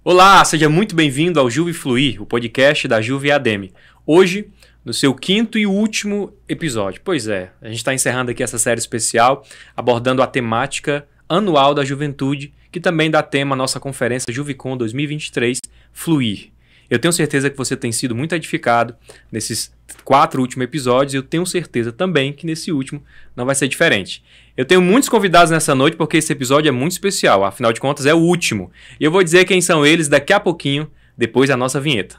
Olá, seja muito bem-vindo ao Juve Fluir, o podcast da Juve EADM. Hoje, no seu quinto e último episódio. Pois é, a gente está encerrando aqui essa série especial, abordando a temática anual da juventude, que também dá tema à nossa conferência JuveCon 2023, Fluir. Eu tenho certeza que você tem sido muito edificado nesses 4 últimos episódios e eu tenho certeza também que nesse último não vai ser diferente. Eu tenho muitos convidados nessa noite porque esse episódio é muito especial, afinal de contas é o último. E eu vou dizer quem são eles daqui a pouquinho, depois da nossa vinheta.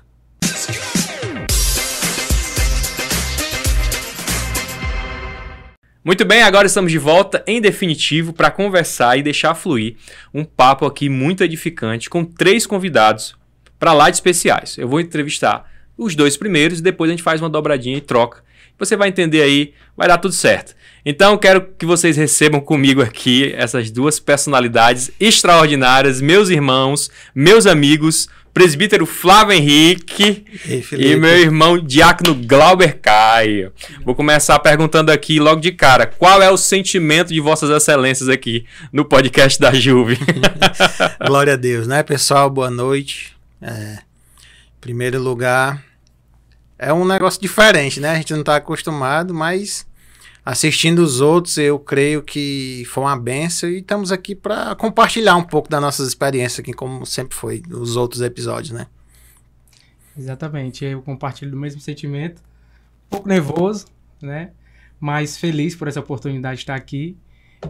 Muito bem, agora estamos de volta em definitivo para conversar e deixar fluir um papo aqui muito edificante com 3 convidados para lá de especiais. Eu vou entrevistar os 2 primeiros e depois a gente faz uma dobradinha e troca. Você vai entender aí, vai dar tudo certo. Então, quero que vocês recebam comigo aqui essas 2 personalidades extraordinárias, meus irmãos, meus amigos, presbítero Flávio Henrique e meu irmão diácono Glauber Caio. Vou começar perguntando aqui logo de cara, qual é o sentimento de vossas excelências aqui no podcast da Juve? Glória a Deus, né, pessoal? Boa noite. Em primeiro lugar, é um negócio diferente, né? A gente não está acostumado, mas assistindo os outros, eu creio que foi uma bênção e estamos aqui para compartilhar um pouco das nossas experiências aqui, como sempre foi nos outros episódios, né? Exatamente, eu compartilho do mesmo sentimento, um pouco nervoso, né? Mas feliz por essa oportunidade de estar aqui.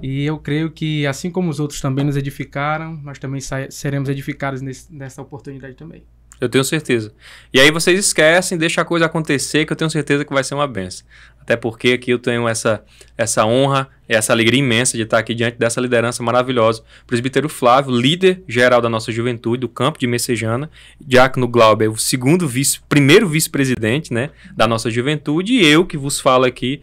E eu creio que, assim como os outros também nos edificaram, nós também seremos edificados nessa oportunidade também. Eu tenho certeza. E aí vocês esquecem, deixa a coisa acontecer, que eu tenho certeza que vai ser uma benção. Até porque aqui eu tenho essa honra e essa alegria imensa de estar aqui diante dessa liderança maravilhosa. Presbítero Flávio, líder geral da nossa juventude, do campo de Messejana. Diácono Glauber, o primeiro vice-presidente, né, da nossa juventude. E eu que vos falo aqui,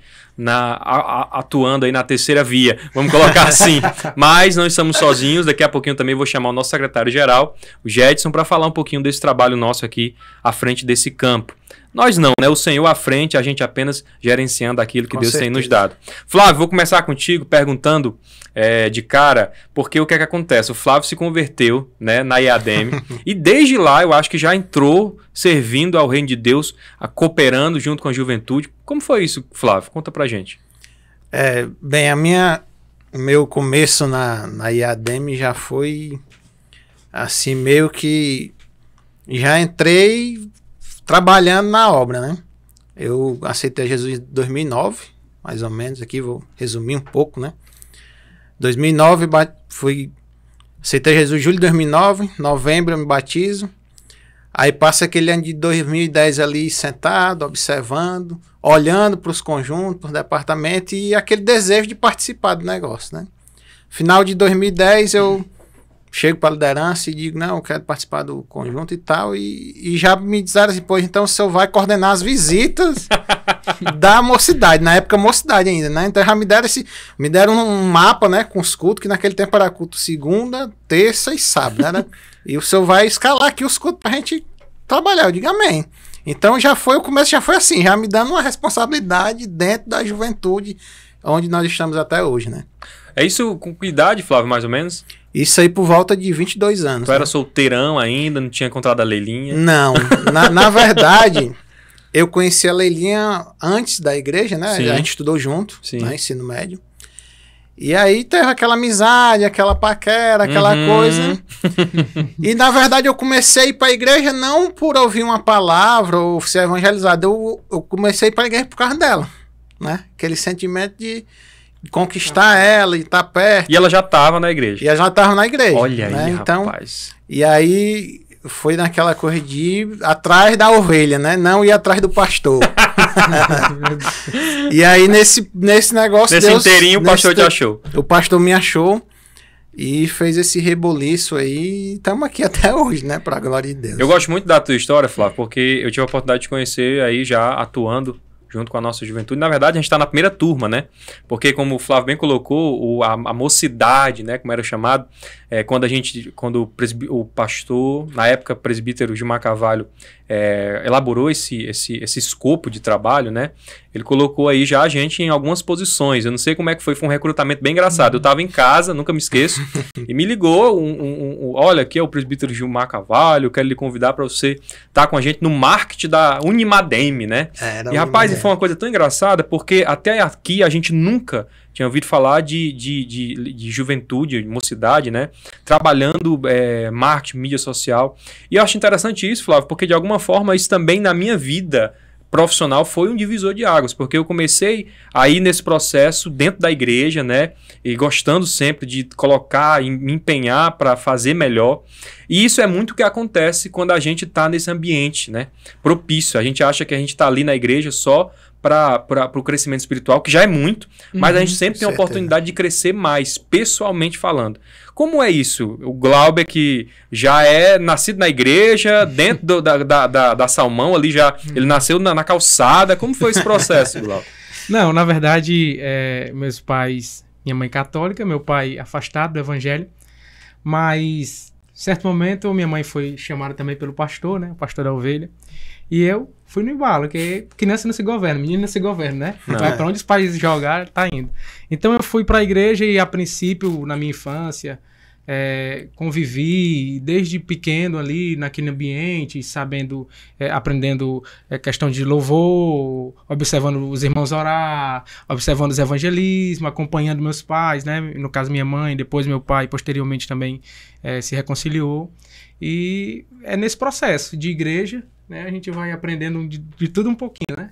atuando aí na terceira via, vamos colocar assim. Mas não estamos sozinhos, daqui a pouquinho também vou chamar o nosso secretário-geral, o Jedson, para falar um pouquinho desse trabalho nosso aqui à frente desse campo. Nós não, né? O Senhor à frente, a gente apenas gerenciando aquilo que Deus tem nos dado. Flávio, vou começar contigo perguntando de cara, porque o que é que acontece? O Flávio se converteu, né, na EADM e desde lá eu acho que já entrou servindo ao reino de Deus, cooperando junto com a juventude. Como foi isso, Flávio? Conta pra gente. Bem, o meu começo na EADM já foi assim, meio que já entrei trabalhando na obra, né? Eu aceitei Jesus em 2009, mais ou menos, aqui vou resumir um pouco, né? 2009, aceitei Jesus em julho de 2009, novembro eu me batizo, aí passa aquele ano de 2010 ali sentado, observando, olhando para os conjuntos, para os departamentos e aquele desejo de participar do negócio, né? Final de 2010 eu chego para a liderança e digo, não, eu quero participar do conjunto e tal, e já me disseram assim, pois então o senhor vai coordenar as visitas da mocidade, na época mocidade ainda, né? Então já me deram um mapa, né, com os cultos, que naquele tempo era culto segunda, terça e sábado, né? E o senhor vai escalar aqui os cultos pra gente trabalhar, eu digo amém. Então o começo já foi assim, já me dando uma responsabilidade dentro da juventude, onde nós estamos até hoje, né? É isso com que idade, Flávio, mais ou menos? Isso aí por volta de 22 anos. Tu era solteirão ainda, não tinha encontrado a Leilinha? Não, na verdade, eu conheci a Leilinha antes da igreja, né? Sim. A gente estudou junto, né? Ensino médio. E aí teve aquela amizade, aquela paquera, aquela coisa. E na verdade eu comecei a ir para a igreja não por ouvir uma palavra ou ser evangelizado. Eu comecei a ir para a igreja por causa dela, né? Aquele sentimento de conquistar ela e estar perto. E ela já estava na igreja. E ela já estava na igreja. Olha né? aí, então, rapaz. E aí foi naquela coisa de ir atrás da ovelha, né? Não ir atrás do pastor. E aí nesse negócio... Nesse inteirinho o pastor te achou. O pastor me achou e fez esse reboliço aí. Estamos aqui até hoje, né? Para a glória de Deus. Eu gosto muito da tua história, Flávio, porque eu tive a oportunidade de conhecer aí já atuando junto com a nossa juventude. Na verdade, a gente está na primeira turma, né? Porque, como o Flávio bem colocou, a mocidade, né? Como era chamado, quando o pastor, na época presbítero Gilmar Carvalho, elaborou esse escopo de trabalho, né? Ele colocou aí já a gente em algumas posições. Eu não sei como é que foi um recrutamento bem engraçado. Eu estava em casa, nunca me esqueço, e me ligou, olha, aqui é o presbítero Gilmar Carvalho, eu quero lhe convidar para você estar com a gente no marketing da Unimadem, né? E rapaz, foi uma coisa tão engraçada, porque até aqui a gente nunca tinha ouvido falar de juventude, de mocidade, né? Trabalhando marketing, mídia social. E eu acho interessante isso, Flávio, porque de alguma forma isso também na minha vida profissional foi um divisor de águas, porque eu comecei a ir nesse processo dentro da igreja, né? E gostando sempre de colocar, me empenhar para fazer melhor. E isso é muito o que acontece quando a gente está nesse ambiente, né? Propício. A gente acha que a gente está ali na igreja só para o crescimento espiritual, que já é muito, mas a gente sempre tem a oportunidade de crescer mais, pessoalmente falando. Como é isso? O Glauber, que já é nascido na igreja, dentro da Salmão, ali já, ele nasceu na calçada. Como foi esse processo, Glauber? Não, na verdade, meus pais, minha mãe católica, meu pai afastado do evangelho, mas, em certo momento, minha mãe foi chamada também pelo pastor, né, o pastor da ovelha, e eu fui no embalo, que criança não se governa, menino não se governa, né? Vai para onde os pais jogar, tá indo. Então eu fui para a igreja e a princípio, na minha infância, convivi desde pequeno ali naquele ambiente, sabendo, aprendendo questão de louvor, observando os irmãos orar, observando os evangelismos, acompanhando meus pais, né? No caso minha mãe, depois meu pai, posteriormente também se reconciliou. E é nesse processo de igreja, né, a gente vai aprendendo de tudo um pouquinho, né?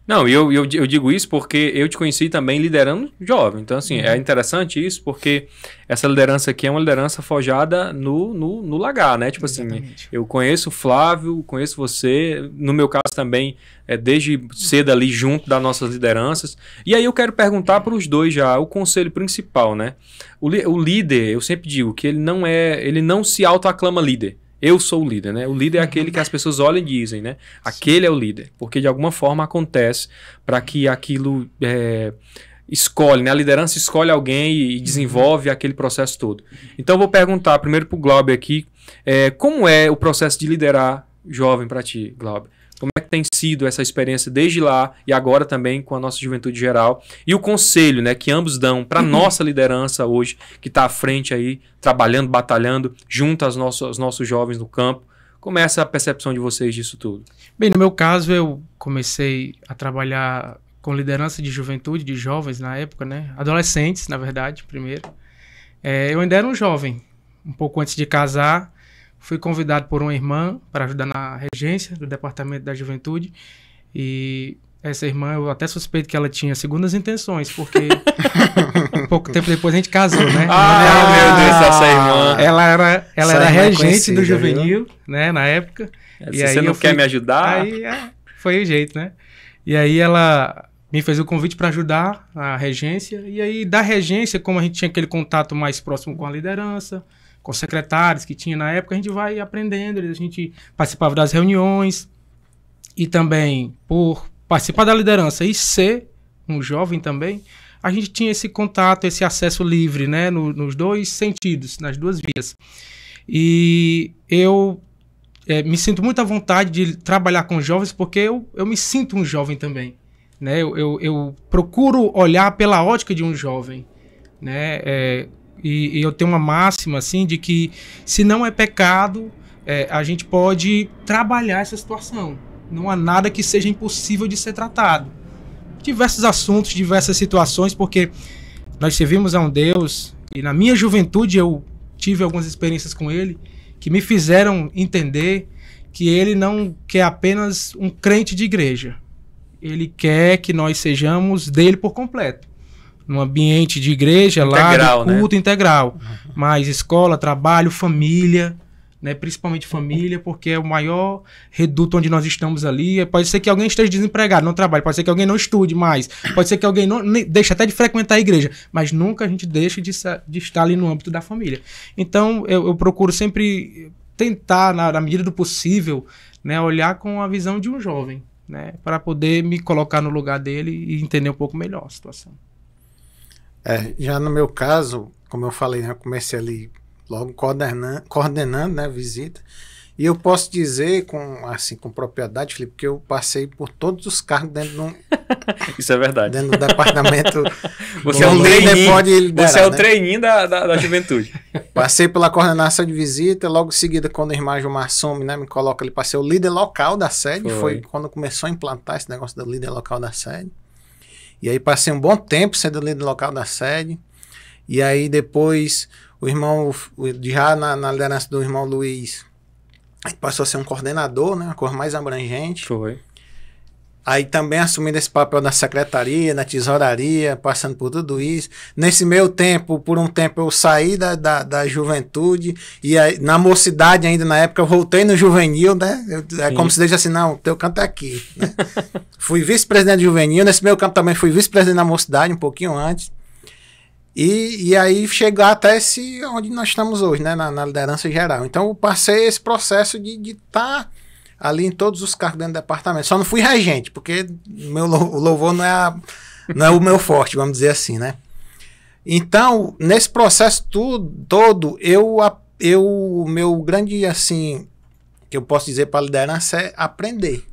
Não, eu digo isso porque eu te conheci também liderando jovem. Então, assim, é interessante isso porque essa liderança aqui é uma liderança forjada no lagar, né? Tipo Exatamente. Assim, eu conheço o Flávio, conheço você, no meu caso também, desde cedo ali junto das nossas lideranças. E aí eu quero perguntar para os dois já, o conselho principal, né? O líder, eu sempre digo que ele não se autoaclama líder. Eu sou o líder, né? O líder é aquele que as pessoas olham e dizem, né? Aquele é o líder. Porque de alguma forma acontece para que aquilo escolhe, né? A liderança escolhe alguém e desenvolve aquele processo todo. Então eu vou perguntar primeiro para o Glauber aqui, como é o processo de liderar jovem para ti, Glauber? Como é que tem sido essa experiência desde lá e agora também com a nossa juventude geral? E o conselho, né, que ambos dão para a nossa liderança hoje, que está à frente aí, trabalhando, batalhando, junto aos nossos jovens no campo. Como é essa percepção de vocês disso tudo? Bem, no meu caso, eu comecei a trabalhar com liderança de juventude, de jovens na época, né? Adolescentes, na verdade, primeiro. Eu ainda era um jovem, um pouco antes de casar. Fui convidado por uma irmã para ajudar na regência do Departamento da Juventude. E essa irmã, eu até suspeito que ela tinha segundas intenções, porque pouco tempo depois a gente casou, né? Meu Deus, essa irmã. Ela era regente do juvenil, né, na época. Se você não quer me ajudar... Aí foi o jeito, né? E aí ela me fez o convite para ajudar a regência. E aí da regência, como a gente tinha aquele contato mais próximo com a liderança, com secretários que tinha na época, a gente vai aprendendo, a gente participava das reuniões e também por participar da liderança e ser um jovem também, a gente tinha esse contato, esse acesso livre, né, nos dois sentidos, nas duas vias. E eu me sinto muito à vontade de trabalhar com jovens porque eu me sinto um jovem também, né, eu procuro olhar pela ótica de um jovem, né, e eu tenho uma máxima, assim, de que se não é pecado, a gente pode trabalhar essa situação. Não há nada que seja impossível de ser tratado. Diversos assuntos, diversas situações, porque nós servimos a um Deus, e na minha juventude eu tive algumas experiências com Ele, que me fizeram entender que Ele não quer apenas um crente de igreja. Ele quer que nós sejamos dele por completo. Num ambiente de igreja, integral, lá, de culto, né? Integral. Mas escola, trabalho, família, né? Principalmente família, porque é o maior reduto onde nós estamos ali. Pode ser que alguém esteja desempregado, não trabalhe, pode ser que alguém não estude mais, pode ser que alguém não deixe até de frequentar a igreja, mas nunca a gente deixa de estar ali no âmbito da família. Então, eu procuro sempre tentar, na medida do possível, né, olhar com a visão de um jovem, né, para poder me colocar no lugar dele e entender um pouco melhor a situação. Já no meu caso, como eu falei, né, eu comecei ali logo coordenando, né, visita. E eu posso dizer com propriedade, Felipe, que eu passei por todos os cargos dentro Isso é verdade. Dentro do departamento. Você é o treininho da juventude. Passei pela coordenação de visita, logo em seguida, quando o irmão Gilmar assume, né, me coloca ali para ser o líder local da sede. Foi quando começou a implantar esse negócio do líder local da sede. E aí passei um bom tempo sendo líder local da sede. E aí depois o irmão, já na liderança do irmão Luiz, passou a ser um coordenador, né? Uma coisa mais abrangente. Foi. Aí também assumindo esse papel na secretaria, na tesouraria, passando por tudo isso. Nesse meio tempo, por um tempo, eu saí da juventude. E aí, na mocidade ainda, na época, eu voltei no juvenil, né? É como se deixa assim, não, teu canto é aqui, né? Fui vice-presidente juvenil. Nesse meio campo também fui vice-presidente da mocidade, um pouquinho antes. E aí chegar até onde nós estamos hoje, né? Na liderança geral. Então eu passei esse processo de estar ali em todos os cargos dentro do departamento. Só não fui regente, porque o louvor não é o meu forte, vamos dizer assim, né? Então, nesse processo todo, o meu grande, assim, que eu posso dizer para a liderança é aprender.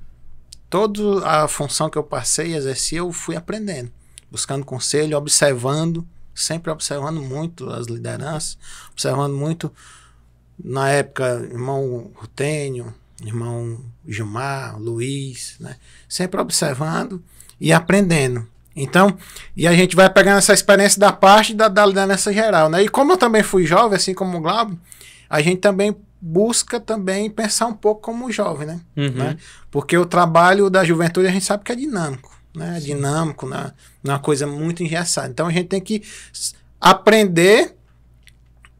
Toda a função que eu passei e exerci, eu fui aprendendo. Buscando conselho, observando, sempre observando muito as lideranças, observando muito, na época, irmão Rutênio, irmão Gilmar, Luiz, né? Sempre observando e aprendendo. Então, e a gente vai pegando essa experiência da parte da liderança geral, né? E como eu também fui jovem, assim como o Glauber, a gente também busca também pensar um pouco como jovem, né? Né? Porque o trabalho da juventude a gente sabe que é dinâmico, né? É dinâmico, né? Não é uma coisa muito engessada. Então a gente tem que aprender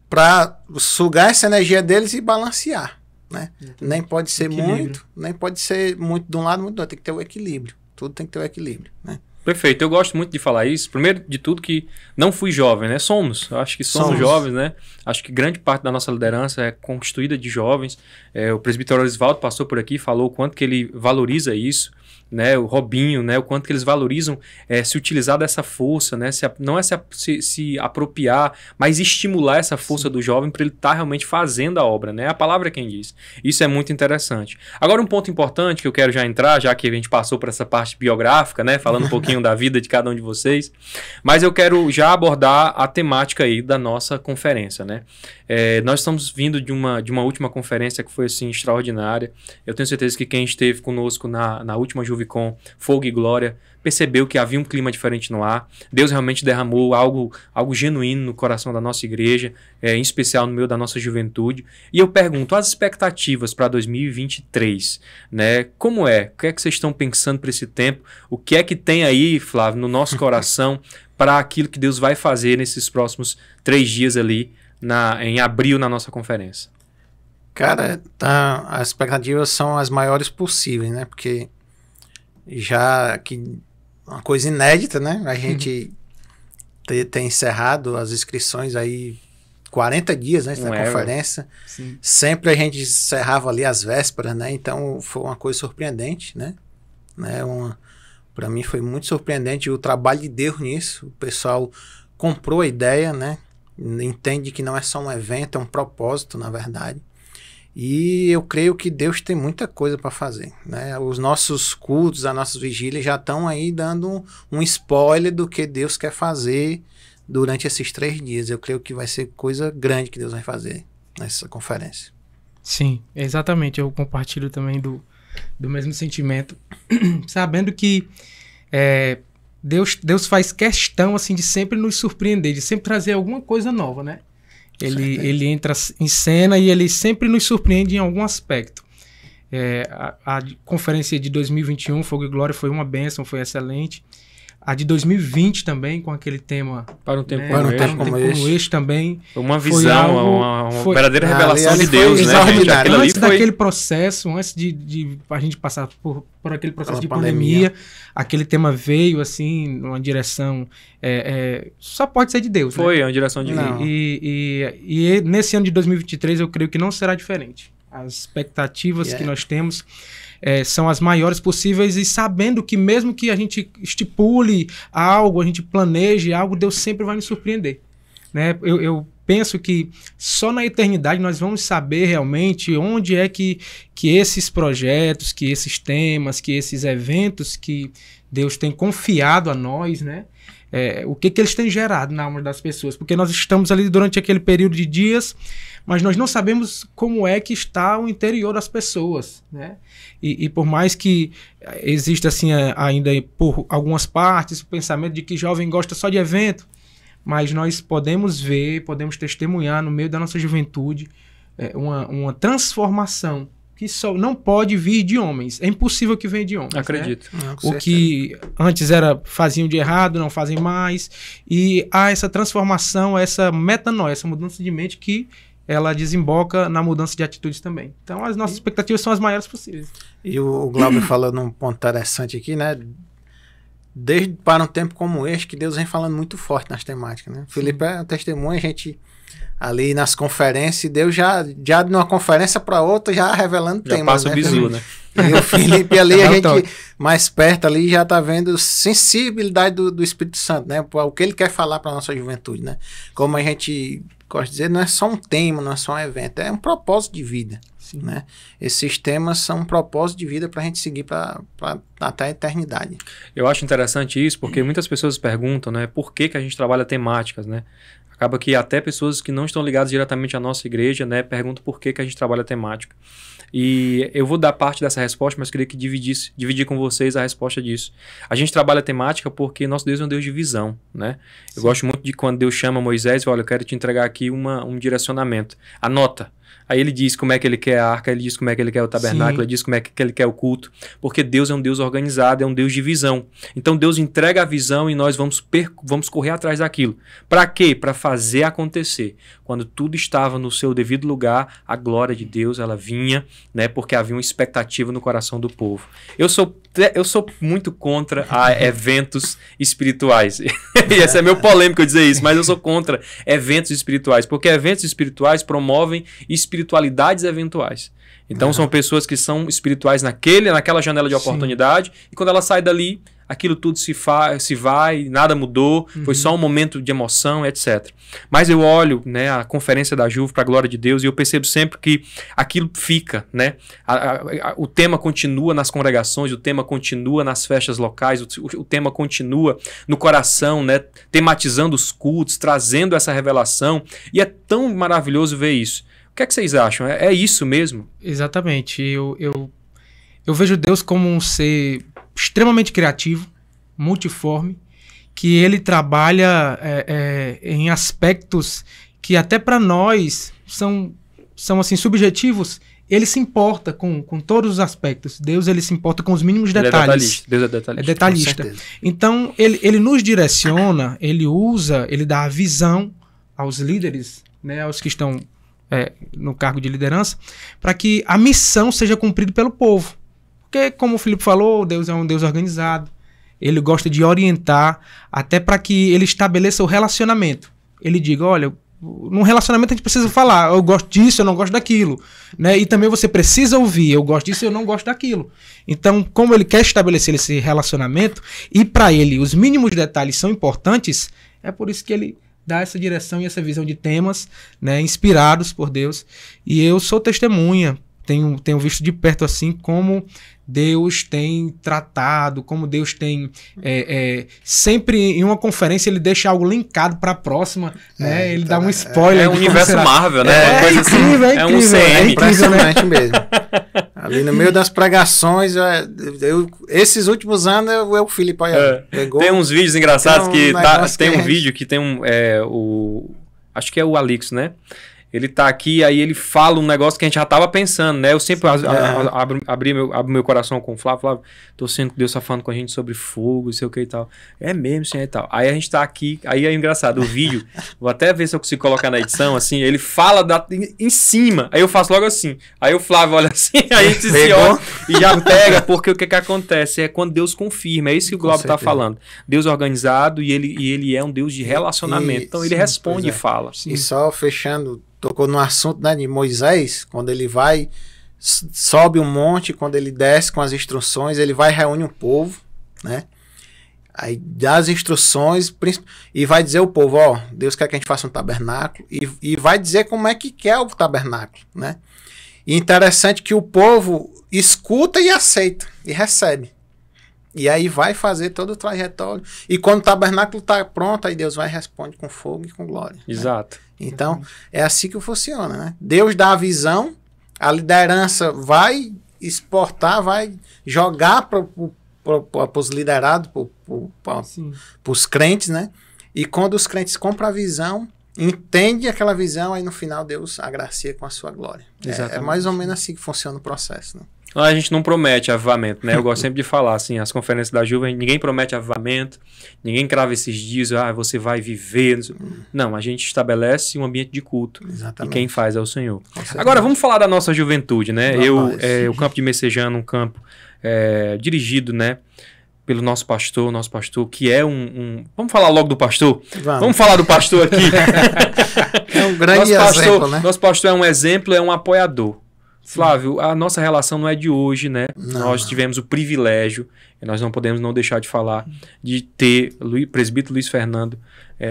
para sugar essa energia deles e balancear, né? Nem pode ser muito, nem pode ser muito de um lado, muito do outro. Tem que ter o equilíbrio. Tudo tem que ter o equilíbrio, né? Perfeito, eu gosto muito de falar isso. Primeiro de tudo que não fui jovem, né? Eu acho que somos jovens, né? Acho que grande parte da nossa liderança é constituída de jovens. O presbítero Osvaldo passou por aqui, falou o quanto que ele valoriza isso, né? O Robinho, né? O quanto que eles valorizam se utilizar dessa força, né? Não é se apropriar, mas estimular essa força do jovem para ele estar realmente fazendo a obra, né? A palavra é quem diz. Isso é muito interessante. Agora, um ponto importante que eu quero já entrar, já que a gente passou por essa parte biográfica, né? Falando um pouquinho da vida de cada um de vocês, mas eu quero já abordar a temática aí da nossa conferência, né? Nós estamos vindo de uma última conferência que foi, assim, extraordinária. Eu tenho certeza que quem esteve conosco na última Juvicon, Fogo e Glória, percebeu que havia um clima diferente no ar. Deus realmente derramou algo genuíno no coração da nossa igreja, em especial no meio da nossa juventude. E eu pergunto, as expectativas para 2023, né? Como é? O que é que vocês estão pensando para esse tempo? O que é que tem aí, Flávio, no nosso coração para aquilo que Deus vai fazer nesses próximos 3 dias ali, em abril, na nossa conferência? Cara, as expectativas são as maiores possíveis, né? Porque já que uma coisa inédita, né? A gente tem encerrado as inscrições aí 40 dias, né? Na conferência. Sim. Sempre a gente encerrava ali as vésperas, né? Então foi uma coisa surpreendente, né? Para mim foi muito surpreendente o trabalho de Deus nisso. O pessoal comprou a ideia, né? Entende que não é só um evento, é um propósito, na verdade. E eu creio que Deus tem muita coisa para fazer, né? Os nossos cultos, as nossas vigílias já estão aí dando um spoiler do que Deus quer fazer durante esses 3 dias. Eu creio que vai ser coisa grande que Deus vai fazer nessa conferência. Sim, exatamente. Eu compartilho também do mesmo sentimento, sabendo que Deus faz questão, assim, de sempre nos surpreender, de sempre trazer alguma coisa nova, né? Ele entra em cena e ele sempre nos surpreende em algum aspecto. A conferência de 2021, Fogo e Glória, foi uma bênção, foi excelente. A de 2020 também, com aquele tema... Para um tempo como este também. Uma visão, uma verdadeira revelação de Deus, né, gente? Antes daquele processo, antes de a gente passar por aquele processo de pandemia, aquele tema veio, assim, numa direção... só pode ser de Deus, Foi, né? Uma direção de Deus. E nesse ano de 2023, eu creio que não será diferente. As expectativas que nós temos... são as maiores possíveis, e sabendo que mesmo que a gente estipule algo, a gente planeje algo, Deus sempre vai nos surpreender. né? Eu penso que só na eternidade nós vamos saber realmente onde é que esses projetos, que esses temas, que esses eventos que Deus tem confiado a nós, né? O que eles têm gerado na alma das pessoas. Porque nós estamos ali durante aquele período de dias, mas nós não sabemos como é que está o interior das pessoas, né? E por mais que exista assim ainda por algumas partes o pensamento de que jovem gosta só de evento, mas nós podemos ver, podemos testemunhar no meio da nossa juventude uma transformação que só não pode vir de homens. É impossível que venha de homens. Acredito. Né? O que antes faziam de errado, não fazem mais. E há essa transformação, essa metanoia, essa mudança de mente que ela desemboca na mudança de atitudes também. Então as nossas expectativas são as maiores possíveis. E o Glauber falou num ponto interessante aqui, né? Desde para um tempo como este, que Deus vem falando muito forte nas temáticas, né? Felipe é um testemunho, a gente ali nas conferências, Deus já de uma conferência para outra, já revelando já temas, passa o bizu, né? E o Felipe ali, a gente mais perto ali, já tá vendo sensibilidade do Espírito Santo, né? O que ele quer falar para nossa juventude, né? Como a gente gosta de dizer, não é só um tema, não é só um evento, é um propósito de vida, né? Esses temas são um propósito de vida para a gente seguir até a eternidade. Eu acho interessante isso, porque muitas pessoas perguntam, né? Por que a gente trabalha temáticas, né? Acaba que até pessoas que não estão ligadas diretamente à nossa igreja, né, perguntam por que a gente trabalha temática. E eu vou dar parte dessa resposta, mas queria que dividir com vocês a resposta disso. A gente trabalha temática porque nosso Deus é um Deus de visão, né? Eu gosto muito de quando Deus chama Moisés e fala, olha, eu quero te entregar aqui um direcionamento. Anota. Aí ele diz como é que ele quer a arca, ele diz como é que ele quer o tabernáculo, ele diz como é que ele quer o culto, porque Deus é um Deus organizado, é um Deus de visão. Então Deus entrega a visão e nós vamos correr atrás daquilo. Para quê? Para fazer acontecer. Quando tudo estava no seu devido lugar, a glória de Deus ela vinha, né? Porque havia uma expectativa no coração do povo. Eu sou muito contra eventos espirituais. E esse é meu polêmico dizer isso, mas eu sou contra eventos espirituais, porque eventos espirituais promovem espiritualidades eventuais. Então são pessoas que são espirituais naquela janela de oportunidade, e quando ela sai dali, aquilo tudo se vai, nada mudou, foi só um momento de emoção, etc. Mas eu olho, né, a conferência da Juve para a glória de Deus e eu percebo sempre que aquilo fica, né? O tema continua nas congregações, o tema continua nas festas locais, o tema continua no coração, né? Tematizando os cultos, trazendo essa revelação, e é tão maravilhoso ver isso. O que é que vocês acham? É isso mesmo? Exatamente. Eu vejo Deus como um ser extremamente criativo, multiforme, que ele trabalha em aspectos que até para nós são assim, subjetivos. Ele se importa com todos os aspectos. Deus ele se importa com os mínimos detalhes. Deus é detalhista. É detalhista. Então, ele nos direciona, ele dá a visão aos líderes, né, aos que estão no cargo de liderança, para que a missão seja cumprida pelo povo. Porque, como o Felipe falou, Deus é um Deus organizado. Ele gosta de orientar até para que ele estabeleça o relacionamento. Ele diga, olha, num relacionamento a gente precisa falar, eu gosto disso, eu não gosto daquilo. Né? E também você precisa ouvir, eu gosto disso, eu não gosto daquilo. Então, como ele quer estabelecer esse relacionamento, e para ele os mínimos detalhes são importantes, é por isso que ele dá essa direção e essa visão de temas, né, inspirados por Deus. E eu sou testemunha, tenho visto de perto assim como Deus tem tratado, como Deus tem sempre em uma conferência ele deixa algo linkado para a próxima, né? Ele dá um spoiler. É um universo Marvel, né? É incrível, é um CM. É impressionante mesmo. Ali no meio das pregações, esses últimos anos, o Felipe pegou. Tem uns vídeos engraçados tem um vídeo que tem acho que é o Alix, né? Ele tá aqui, aí ele fala um negócio que a gente já tava pensando, né? Eu sempre abro meu coração com o Flávio, tô sendo que Deus tá falando com a gente sobre fogo, sei o que e tal. É mesmo, sim, e tal. Aí a gente tá aqui, aí é engraçado, o vídeo, vou até ver se eu consigo colocar na edição, assim, ele fala em cima, aí eu faço logo assim, aí o Flávio olha assim, aí a gente se olha e já pega, porque o que acontece? É quando Deus confirma, é isso que o Globo tá falando. Deus organizado e ele é um Deus de relacionamento, então ele responde e fala. E só fechando, tocou no assunto, né, de Moisés, quando ele vai, sobe um monte, quando ele desce com as instruções, ele vai reúne o povo, né? Aí dá as instruções e vai dizer ao povo, ó, Deus quer que a gente faça um tabernáculo e vai dizer como é que quer o tabernáculo, né? E interessante que o povo escuta e aceita e recebe. E aí vai fazer todo o trajetório. E quando o tabernáculo está pronto, aí Deus vai e responde com fogo e com glória. Exato. Né? Então, é assim que funciona, né? Deus dá a visão, a liderança vai exportar, vai jogar para os liderados, para os crentes, né? E quando os crentes compram a visão, entende aquela visão, aí no final Deus agracia com a sua glória. É mais ou menos assim que funciona o processo, né? A gente não promete avivamento, né? Eu gosto sempre de falar, assim, as conferências da Juva, ninguém promete avivamento, ninguém crava esses dias, você vai viver. Não, a gente estabelece um ambiente de culto. Exatamente. E quem faz é o Senhor. Agora, vamos falar da nossa juventude, né? O Campo de Messejana, um campo dirigido, né, pelo nosso pastor, que é Vamos falar logo do pastor? Vamos falar do pastor aqui. É um grande exemplo, né? Nosso pastor é um exemplo, é um apoiador. Flávio, a nossa relação não é de hoje, né? Nós tivemos o privilégio, e nós não podemos não deixar de falar, de ter o presbítero Luiz Fernando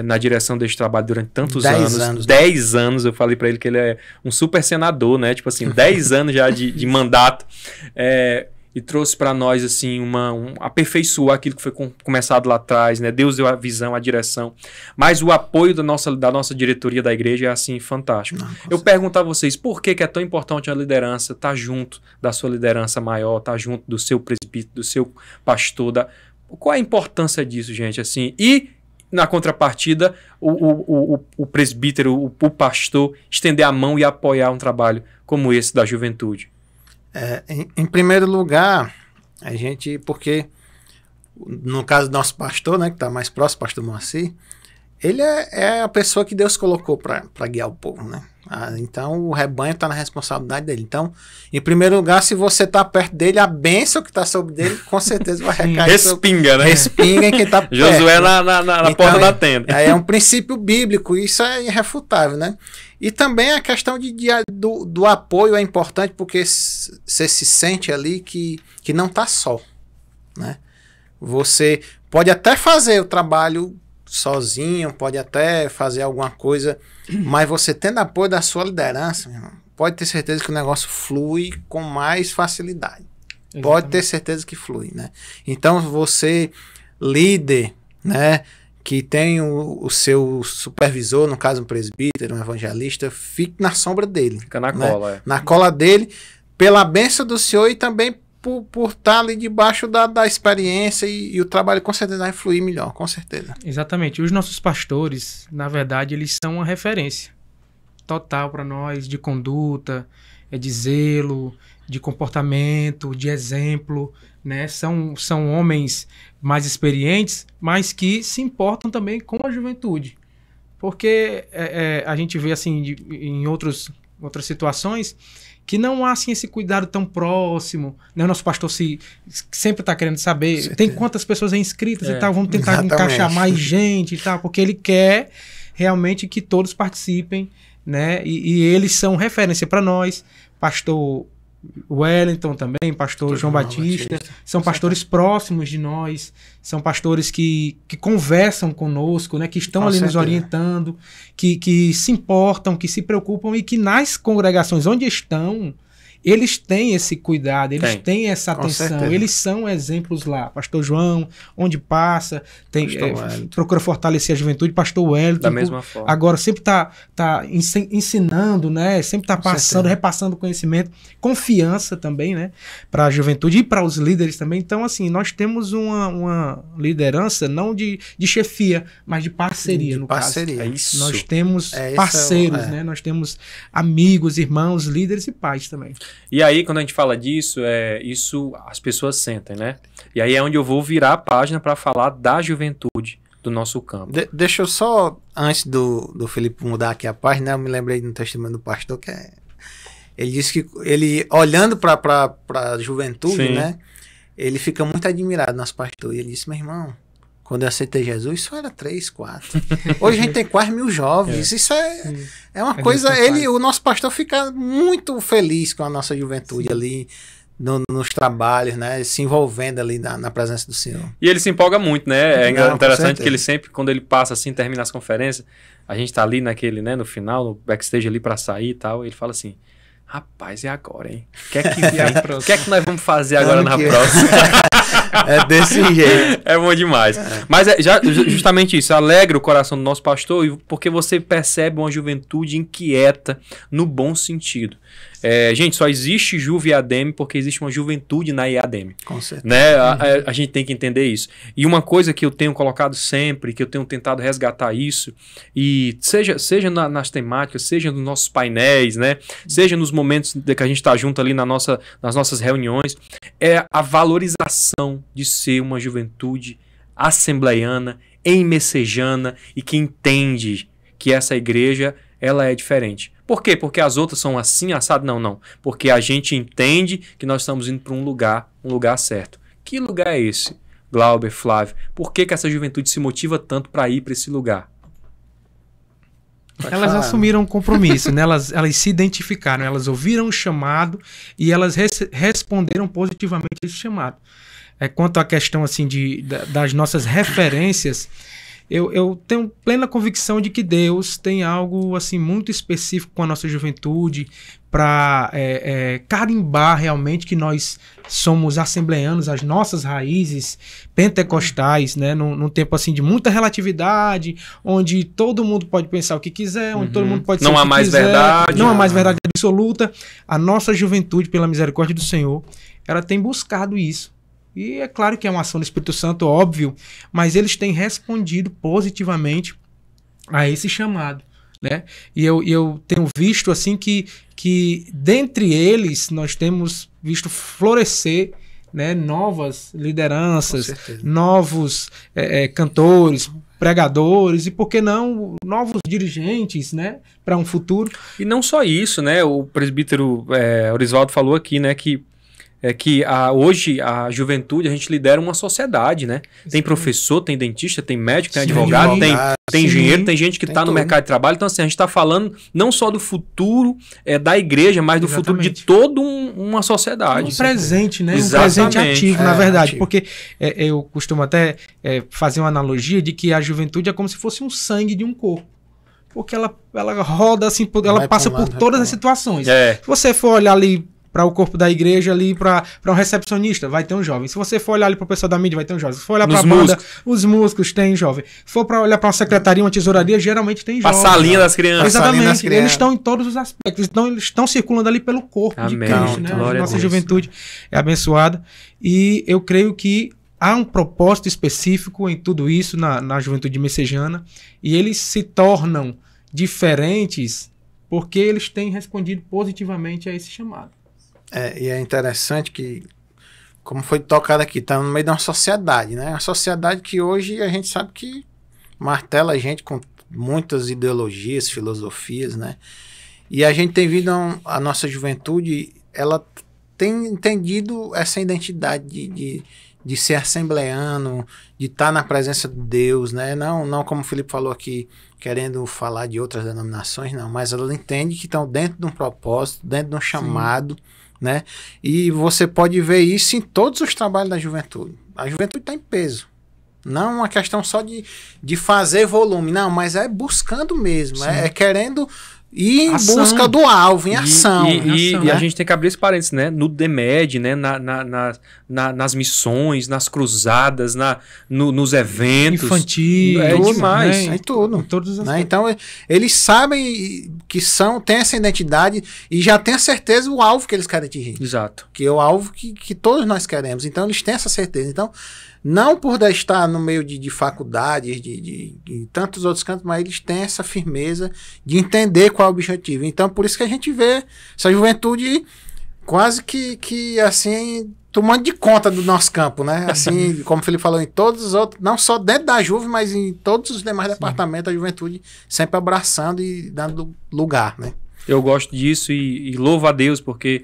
na direção deste trabalho durante tantos anos. 10 anos, eu falei para ele que ele é um super senador, né? Tipo assim, 10 anos já de mandato. E trouxe para nós, assim, aperfeiçoar aquilo que foi começado lá atrás, né? Deus deu a visão, a direção. Mas o apoio da nossa diretoria da igreja é, assim, fantástico. Eu pergunto a vocês, por que é tão importante a liderança estar junto da sua liderança maior, estar junto do seu presbítero, do seu pastor? Qual é a importância disso, gente? Assim, e, na contrapartida, o presbítero, o pastor, estender a mão e apoiar um trabalho como esse da juventude. Em primeiro lugar, porque no caso do nosso pastor, né, que está mais próximo, pastor Moacir, ele é a pessoa que Deus colocou para guiar o povo, né? Então o rebanho está na responsabilidade dele. Então, em primeiro lugar, se você está perto dele, a bênção que está sobre dele, com certeza vai recair. Respinga, né? Respinga em quem está perto. Josué na porta da tenda. É um princípio bíblico, isso é irrefutável, né? E também a questão do apoio é importante, porque você se sente ali que não está só, né? Você pode até fazer o trabalho sozinho, pode até fazer alguma coisa, mas você tendo apoio da sua liderança, meu irmão, pode ter certeza que o negócio flui com mais facilidade. Exatamente. Pode ter certeza que flui, né? Então você, líder, né, que tem o seu supervisor, no caso um presbítero, um evangelista, fique na sombra dele. Fica na cola. Na cola dele, pela bênção do Senhor e também por estar ali debaixo da experiência e o trabalho com certeza vai fluir melhor, com certeza. Exatamente. Os nossos pastores, na verdade, eles são uma referência total para nós de conduta, de zelo, de comportamento, de exemplo, né? São homens mais experientes, mas que se importam também com a juventude. Porque a gente vê assim em outras situações que não há assim, esse cuidado tão próximo, né? O nosso pastor sempre está querendo saber tem quantas pessoas inscritas e tal, vamos tentar encaixar mais gente e tal, porque ele quer realmente que todos participem, né? E eles são referência para nós. Pastor Wellington também, pastor João Batista, são pastores próximos de nós, são pastores que conversam conosco, né, que estão ali nos orientando, que se importam, que se preocupam e que nas congregações onde estão, eles têm esse cuidado, eles têm essa atenção, eles são exemplos lá. Pastor João, onde passa, procura fortalecer a juventude. Pastor Wellington, da mesma forma. Agora sempre tá ensinando, né? Sempre tá repassando conhecimento, confiança também, né? Para a juventude e para os líderes também. Então, assim, nós temos uma liderança não de chefia, mas de parceria, no caso. É isso. Nós temos parceiros, né? Nós temos amigos, irmãos, líderes e pais também. E aí, quando a gente fala disso, isso as pessoas sentem, né? E aí é onde eu vou virar a página para falar da juventude do nosso campo. Deixa eu só, antes do Felipe mudar aqui a página, eu me lembrei do testemunho do pastor, que ele disse que ele, olhando para a juventude, né? Ele fica muito admirado, nosso pastor. E ele disse, meu irmão, quando eu aceitei Jesus, isso era 3, 4. Hoje a gente tem quase 1.000 jovens. Isso é uma coisa... O nosso pastor fica muito feliz com a nossa juventude ali. nos trabalhos, né? Se envolvendo ali na presença do Senhor. E ele se empolga muito, né? É Não, interessante que ele sempre, quando ele passa assim, termina as conferências, a gente tá ali naquele, né, no final, no backstage ali pra sair e tal, ele fala assim, rapaz, e agora, hein? O que é que vem? O que é que nós vamos fazer agora na próxima? É desse jeito. É bom demais. Mas justamente isso, alegra o coração do nosso pastor, porque você percebe uma juventude inquieta no bom sentido. Gente, só existe Juve IADM porque existe uma juventude na IADM. Com certeza. Né? A gente tem que entender isso. E uma coisa que eu tenho colocado sempre, que eu tenho tentado resgatar isso, e seja nas temáticas, seja nos nossos painéis, né? Seja nos momentos que a gente está junto ali nas nossas reuniões, é a valorização de ser uma juventude assembleiana, emmessejana e que entende que essa igreja ela é diferente. Por quê? Porque as outras são assim, assado? Não. Porque a gente entende que nós estamos indo para um lugar certo. Que lugar é esse, Glauber, Flávio? Por que essa juventude se motiva tanto para ir para esse lugar? Elas assumiram um compromisso, né? Elas se identificaram, elas ouviram o chamado e elas responderam positivamente a esse chamado. Quanto à questão assim, das nossas referências, eu tenho plena convicção de que Deus tem algo assim muito específico com a nossa juventude para carimbar realmente que nós somos assembleanos, as nossas raízes pentecostais, né? Num tempo assim de muita relatividade, onde todo mundo pode pensar o que quiser, onde todo mundo pode ser o que quiser. Não há mais verdade. Não há mais verdade absoluta. A nossa juventude, pela misericórdia do Senhor, ela tem buscado isso. E é claro que é uma ação do Espírito Santo, óbvio, mas eles têm respondido positivamente a esse chamado, né? E eu tenho visto assim que dentre eles nós temos visto florescer, né, novas lideranças, novos cantores, pregadores e, por que não, novos dirigentes, né, para um futuro. E não só isso, né? O presbítero Orisvaldo falou aqui, né, que hoje a juventude, a gente lidera uma sociedade, né? Tem professor, tem dentista, tem médico, tem advogado, tem engenheiro, tem gente que está no mercado de trabalho. Então, assim, a gente está falando não só do futuro da igreja, mas do futuro de toda uma sociedade. Um presente, né? Exatamente. Um presente ativo, na verdade. Ativo. Porque eu costumo até fazer uma analogia de que a juventude é como se fosse um sangue de um corpo. Porque ela roda assim, ela passa por todas as situações. Se você for olhar ali para o corpo da igreja ali, para um recepcionista, vai ter um jovem. Se você for olhar ali para o pessoal da mídia, vai ter um jovem. Se for olhar para a banda, os músicos, tem jovem. Se for para olhar para uma secretaria, uma tesouraria, geralmente tem jovem. A salinha das crianças. Exatamente. Eles estão em todos os aspectos. Então, eles estão circulando ali pelo corpo de Cristo. Né? A nossa juventude é abençoada. E eu creio que há um propósito específico em tudo isso na juventude messejana. E eles se tornam diferentes porque eles têm respondido positivamente a esse chamado. E é interessante que, como foi tocado aqui, está no meio de uma sociedade, né? Uma sociedade que hoje a gente sabe que martela a gente com muitas ideologias, filosofias, né? E a gente tem visto a nossa juventude, ela tem entendido essa identidade de ser assembleano, de estar na presença de Deus, né? Não como o Felipe falou aqui, querendo falar de outras denominações, não, mas ela entende que estão dentro de um propósito, dentro de um chamado, né? E você pode ver isso em todos os trabalhos da juventude. A juventude está em peso. Não uma questão só de fazer volume, não, mas é buscando mesmo, é querendo ir em busca do alvo, em ação. E a gente tem que abrir esse parênteses, né? No DEMED, né? Nas missões, nas cruzadas, nos eventos. Infantil. É demais. Né? Em tudo. Em todos os né? Então, eles sabem que têm essa identidade e já têm a certeza o alvo que eles querem atingir. Exato. Que é o alvo que todos nós queremos. Então, eles têm essa certeza. Então, não por estar no meio de faculdades, de tantos outros cantos, mas eles têm essa firmeza de entender qual é o objetivo. Então, por isso que a gente vê essa juventude quase que assim, tomando de conta do nosso campo, né? Assim, como o Felipe falou, em todos os outros, não só dentro da Juve, mas em todos os demais departamentos, a juventude sempre abraçando e dando lugar, né? Eu gosto disso e louvo a Deus, porque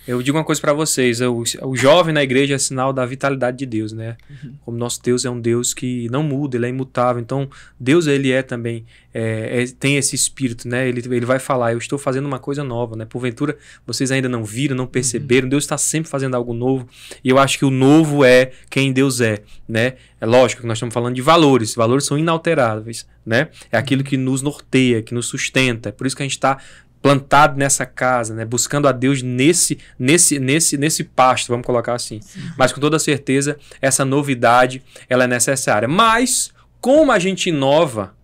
Eu digo uma coisa para vocês, o jovem na igreja é sinal da vitalidade de Deus, né? Como nosso Deus é um Deus que não muda, ele é imutável. Então, Deus, ele é também, tem esse espírito, né? Ele vai falar, eu estou fazendo uma coisa nova, né? Porventura, vocês ainda não viram, não perceberam. Deus está sempre fazendo algo novo. E eu acho que o novo é quem Deus é, né? É lógico que nós estamos falando de valores. Valores são inalteráveis, né? É aquilo que nos norteia, que nos sustenta. É por isso que a gente está plantado nessa casa, né? Buscando a Deus nesse pasto, vamos colocar assim. Sim. Mas com toda certeza, essa novidade, ela é necessária. Mas, como a gente inova,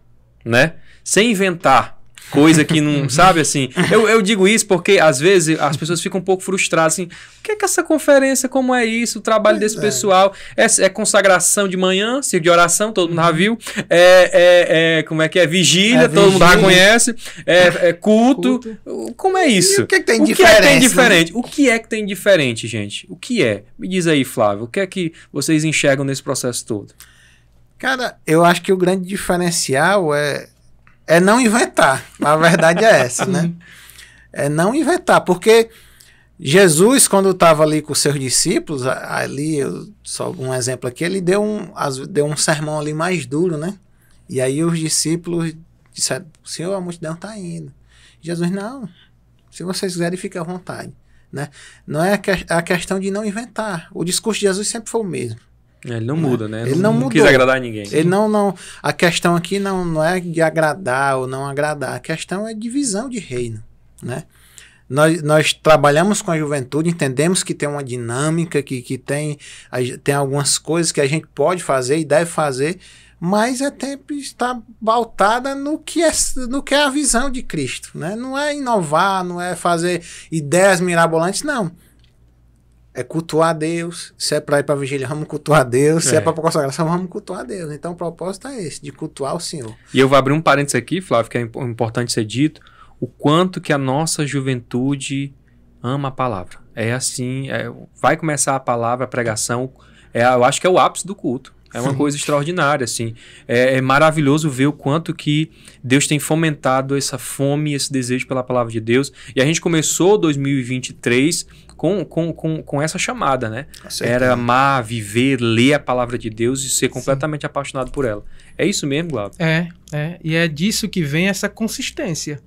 né? Sem inventar coisa que não, sabe assim, eu digo isso porque às vezes as pessoas ficam um pouco frustradas, assim, o que é que essa conferência, como é isso, o trabalho desse pessoal, é consagração de manhã, círculo de oração, todo mundo já viu, como é que é, vigília, todo mundo já conhece, culto, como é isso? E o que é que tem diferente? O que é que tem diferente, gente? O que é? Me diz aí, Flávio, o que é que vocês enxergam nesse processo todo? Cara, eu acho que o grande diferencial é não inventar. A verdade é essa, né? É não inventar, porque Jesus, quando estava ali com os seus discípulos, ali, só um exemplo aqui, ele deu um sermão ali mais duro, né? E aí os discípulos disseram, Senhor, a multidão está indo. Jesus, não, se vocês quiserem, fiquem à vontade, né? Não é a questão de não inventar. O discurso de Jesus sempre foi o mesmo. Ele não muda, né? Ele não quis agradar ninguém. Ele não. A questão aqui não é de agradar ou não agradar. A questão é de visão de reino, né? Nós trabalhamos com a juventude, entendemos que tem uma dinâmica, que tem algumas coisas que a gente pode fazer e deve fazer, mas tempo estar pautada no que é a visão de Cristo, né? Não é inovar, não é fazer ideias mirabolantes, não. É cultuar a Deus. Se é para ir para a vigília, vamos cultuar a Deus. Se é para a consagração, vamos cultuar a Deus. Então o propósito é esse, de cultuar o Senhor. E eu vou abrir um parênteses aqui, Flávio, que é importante ser dito, o quanto que a nossa juventude ama a palavra. É assim, vai começar a palavra, a pregação, eu acho que é o ápice do culto. É uma coisa extraordinária, assim. É maravilhoso ver o quanto que Deus tem fomentado essa fome, esse desejo pela palavra de Deus. E a gente começou 2023 com essa chamada, né? Era amar, viver, ler a palavra de Deus e ser completamente apaixonado por ela. É isso mesmo, Glauco? E é disso que vem essa consistência.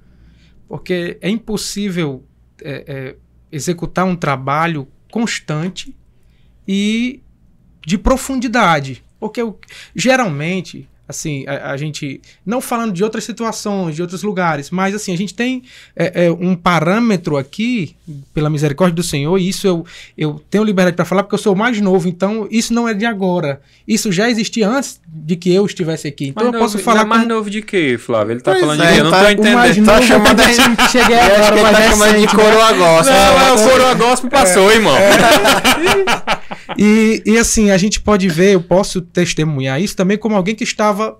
Porque é impossível executar um trabalho constante e de profundidade. Porque geralmente, assim, a gente, não falando de outras situações, de outros lugares, mas assim, a gente tem um parâmetro aqui, pela misericórdia do Senhor, e isso eu tenho liberdade para falar porque eu sou o mais novo, então isso não é de agora. Isso já existia antes de que eu estivesse aqui. Então eu posso falar. Mais novo de quê, Flávio? Ele tá falando de quê? Eu não tô entendendo. Ele tá chamando a gente que cheguei agora, mas tá chamando de coroa gospel. Não, o coroa gospel passou, irmão. E assim, a gente pode ver, eu posso testemunhar isso também como alguém que estava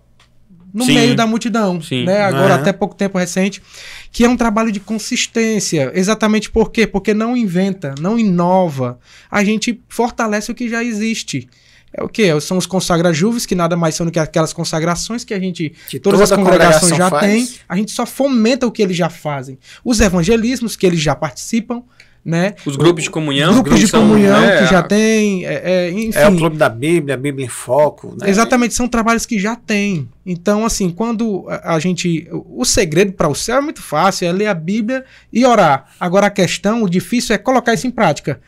no meio da multidão, né? Agora até pouco tempo recente, que é um trabalho de consistência. Exatamente por quê? Porque não inventa, não inova. A gente fortalece o que já existe. É o quê? São os consagra-juves, que nada mais são do que aquelas consagrações que a gente, que todas as congregações já têm. A gente só fomenta o que eles já fazem. Os evangelismos que eles já participam, né? Os grupos de comunhão. Grupos de comunhão que já tem, enfim. É o Clube da Bíblia, a Bíblia em Foco. Né? Exatamente, são trabalhos que já tem. Então, assim, quando a gente... O segredo para o céu é muito fácil, é ler a Bíblia e orar. Agora a questão, o difícil é colocar isso em prática.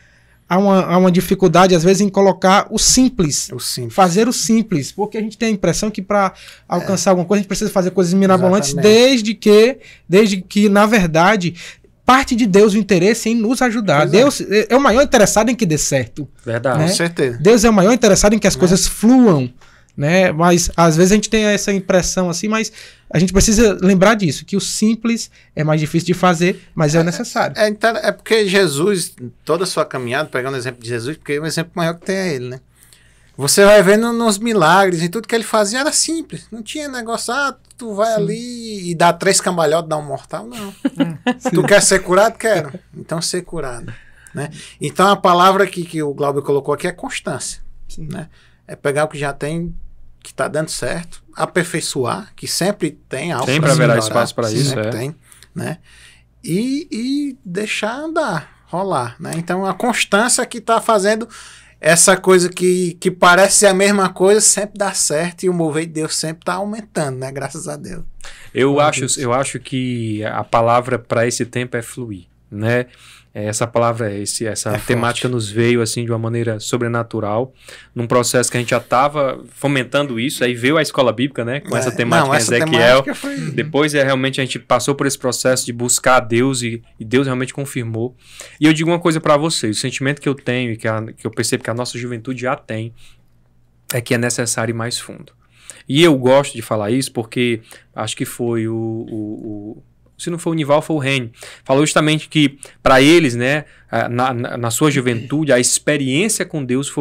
Há uma dificuldade, às vezes, em colocar o simples. Fazer o simples. Porque a gente tem a impressão que para alcançar alguma coisa, a gente precisa fazer coisas mirabolantes, desde que, na verdade... parte de Deus o interesse em nos ajudar. Deus é o maior interessado em que dê certo. Verdade. Né? Com certeza. Deus é o maior interessado em que as coisas fluam. Né? Mas às vezes a gente tem essa impressão assim, mas a gente precisa lembrar disso, que o simples é mais difícil de fazer, mas é necessário. É porque Jesus, toda a sua caminhada, pegando o exemplo de Jesus, porque o exemplo maior que tem é ele, né? Você vai vendo nos milagres e tudo que ele fazia era simples. Não tinha negócio, tu vai ali e dá 3 cambalhotas, dá um mortal, não. Tu quer ser curado? Quero. Então ser curado. Né? Então a palavra que o Glauber colocou aqui é constância. Né? É pegar o que já tem, que está dando certo, aperfeiçoar, que sempre tem algo. Sempre haverá espaço para isso. Sempre tem. Né? E deixar andar. rolar, né? Então a constância que está fazendo essa coisa que parece ser a mesma coisa sempre dá certo e o mover de Deus sempre está aumentando, né? Graças a Deus. Eu acho que a palavra para esse tempo é fluir, né? Essa palavra, essa temática forte. Nos veio assim de uma maneira sobrenatural, num processo que a gente já estava fomentando isso, aí veio a escola bíblica, né, com essa temática em Ezequiel. Depois realmente a gente passou por esse processo de buscar a Deus e Deus realmente confirmou. E eu digo uma coisa para vocês, o sentimento que eu tenho e que eu percebo que a nossa juventude já tem, é que é necessário ir mais fundo. E eu gosto de falar isso porque acho que foi se não foi o Nival, foi o Reni. Falou justamente que, para eles, né, na sua juventude, a experiência com Deus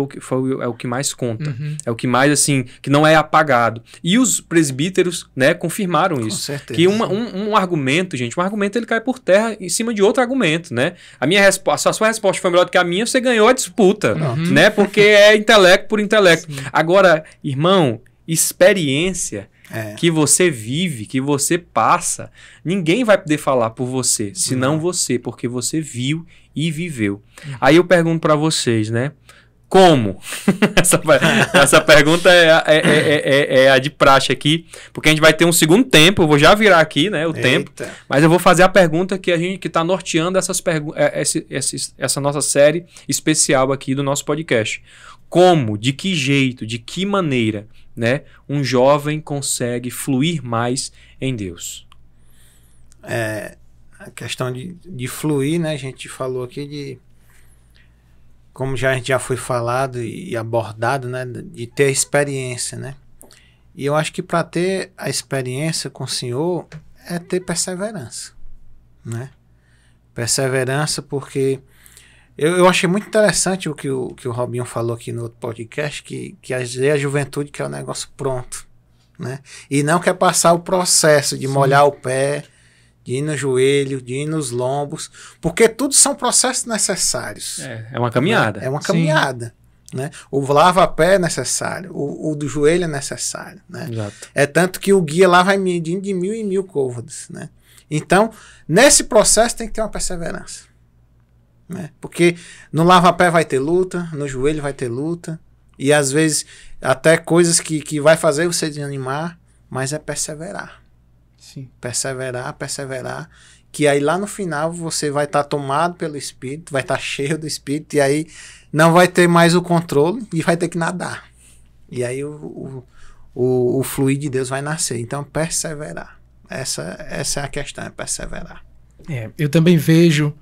é o que mais conta. Uhum. É o que mais, assim, que não é apagado. E os presbíteros, né, confirmaram isso. Com certeza. Que um argumento, gente, um argumento ele cai por terra em cima de outro argumento, né? A sua resposta foi melhor do que a minha, você ganhou a disputa, né? Porque é intelecto por intelecto. Sim. Agora, irmão, experiência... que você vive, que você passa, ninguém vai poder falar por você, senão você, porque você viu e viveu. Aí eu pergunto para vocês, né? Como? essa pergunta é a de praxe aqui, porque a gente vai ter um segundo tempo, eu vou já virar aqui, né, o tempo, mas eu vou fazer a pergunta que está norteando essa nossa série especial aqui do nosso podcast. Como, de que jeito, de que maneira, né, um jovem consegue fluir mais em Deus? A questão de fluir, né, a gente falou aqui como a gente já foi falado e abordado, né, de ter a experiência, né? E eu acho que para ter a experiência com o Senhor é ter perseverança, né? Perseverança porque eu achei muito interessante o que o Robinho falou aqui no outro podcast, que a juventude quer o negócio pronto, né? E não quer passar o processo de molhar o pé, de ir no joelho, de ir nos lombos, porque tudo são processos necessários. É uma caminhada. Né? É uma caminhada. Né? O lava-pé é necessário, o do joelho é necessário. Né? Exato. É tanto que o guia lá vai medindo de 1000 em 1000 côvados. Né? Então, nesse processo tem que ter uma perseverança. Né? Porque no lava-pé vai ter luta, no joelho vai ter luta, e às vezes até coisas que vai fazer você desanimar, mas é perseverar. Sim. Perseverar, que aí lá no final você vai estar tomado pelo Espírito, vai estar cheio do Espírito, e aí não vai ter mais o controle e vai ter que nadar. E aí o fluir de Deus vai nascer. Então, perseverar. Essa é a questão, é perseverar. Eu também vejo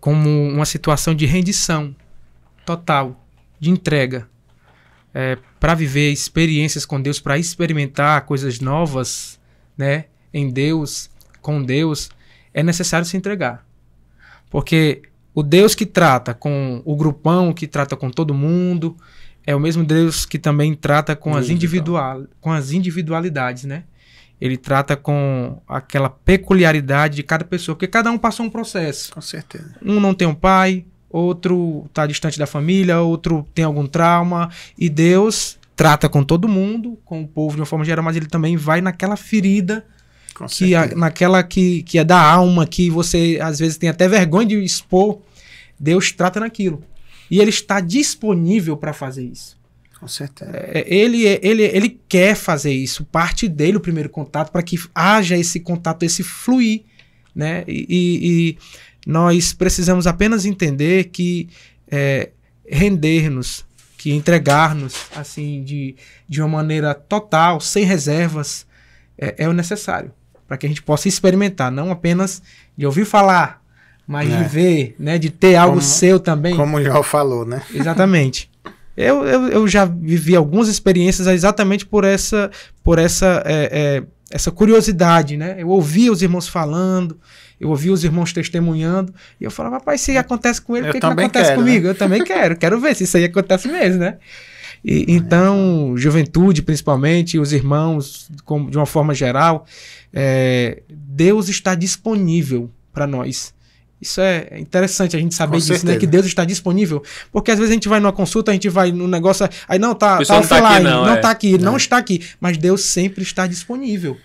como uma situação de rendição total, de entrega. Para viver experiências com Deus, para experimentar coisas novas, né, em Deus, com Deus, é necessário se entregar. Porque o Deus que trata com o grupão, que trata com todo mundo, é o mesmo Deus que também trata com as individualidades, né? Ele trata com aquela peculiaridade de cada pessoa, porque cada um passou um processo. Com certeza. Um não tem um pai, outro está distante da família, outro tem algum trauma, e Deus trata com todo mundo, com o povo de uma forma geral, mas ele também vai naquela ferida, naquela que é da alma, que você às vezes tem até vergonha de expor. Deus trata naquilo. E ele está disponível para fazer isso. Com certeza. Ele quer fazer isso, parte dele o primeiro contato, para que haja esse contato, esse fluir, né? E nós precisamos apenas entender que render-nos, que entregar-nos assim de uma maneira total, sem reservas, é o necessário para que a gente possa experimentar, não apenas de ouvir falar, mas de ver, né, de ter algo seu também. Como o João falou, né? Exatamente. Eu já vivi algumas experiências exatamente por essa curiosidade, né? Eu ouvia os irmãos falando, eu ouvia os irmãos testemunhando, e eu falava, rapaz, se acontece com ele, por que não acontece comigo? Né? Eu também quero ver se isso aí acontece mesmo, né? Então, juventude principalmente, os irmãos, de uma forma geral, Deus está disponível para nós. Isso é interessante a gente saber disso, né? Que Deus está disponível. Porque às vezes a gente vai numa consulta, a gente vai num negócio, aí não está aqui, não está aqui. Mas Deus sempre está disponível.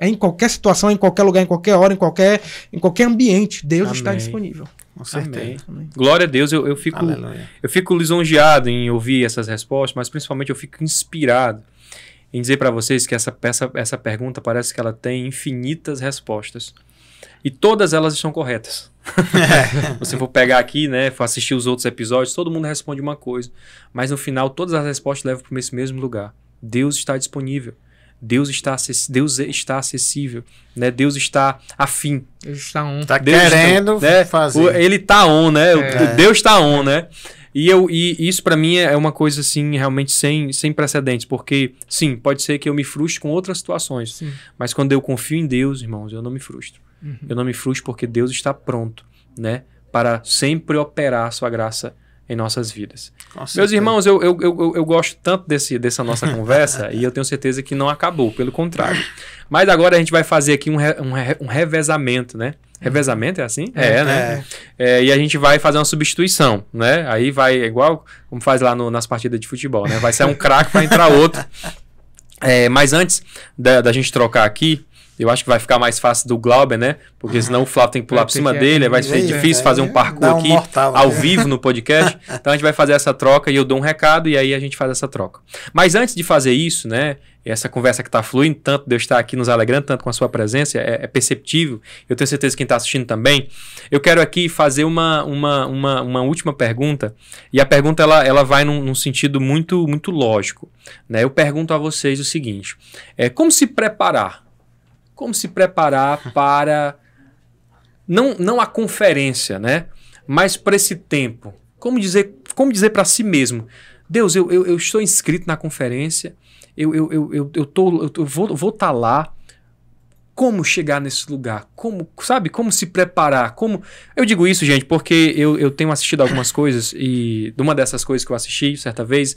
Em qualquer situação, em qualquer lugar, em qualquer hora, em qualquer ambiente, Deus está disponível. Com certeza. Amém. Glória a Deus, eu fico lisonjeado em ouvir essas respostas, mas principalmente eu fico inspirado em dizer para vocês que essa pergunta parece que ela tem infinitas respostas. E todas elas estão corretas. Você for pegar aqui, né, for assistir os outros episódios, todo mundo responde uma coisa. Mas no final, todas as respostas levam para esse mesmo lugar. Deus está disponível. Deus está acessível. Né? Deus está afim. Deus está on. Está querendo fazer. Ele está on, né? Deus está on, né? E isso para mim é uma coisa assim, realmente sem precedentes. Porque, sim, pode ser que eu me frustre com outras situações. Sim. Mas quando eu confio em Deus, irmãos, eu não me frustro. Eu não me frustro porque Deus está pronto, né, para sempre operar a sua graça em nossas vidas. Meus irmãos, eu gosto tanto dessa nossa conversa e eu tenho certeza que não acabou, pelo contrário. Mas agora a gente vai fazer aqui um revezamento, né? Revezamento é assim? Né? E a gente vai fazer uma substituição, né? Aí vai igual como faz lá nas partidas de futebol, né? Vai sair um craque para entrar outro. Mas antes da gente trocar aqui, eu acho que vai ficar mais fácil do Glauber, né? Porque senão o Flávio tem que pular por cima dele, vai ser difícil fazer um parkour aqui ao vivo no podcast. Então a gente vai fazer essa troca e eu dou um recado e aí a gente faz essa troca. Mas antes de fazer isso, né? Essa conversa que está fluindo tanto, Deus está aqui nos alegrando tanto com a sua presença, é perceptível. Eu tenho certeza que quem está assistindo também. Eu quero aqui fazer uma última pergunta. E a pergunta ela vai num sentido muito, muito lógico. Né? Eu pergunto a vocês o seguinte. Como se preparar? Como se preparar para, não a conferência, né? Mas para esse tempo. Como dizer para si mesmo, Deus, eu estou inscrito na conferência, eu vou estar lá. Como chegar nesse lugar? Como se preparar? Eu digo isso, gente, porque eu tenho assistido algumas coisas e de uma dessas coisas que eu assisti certa vez,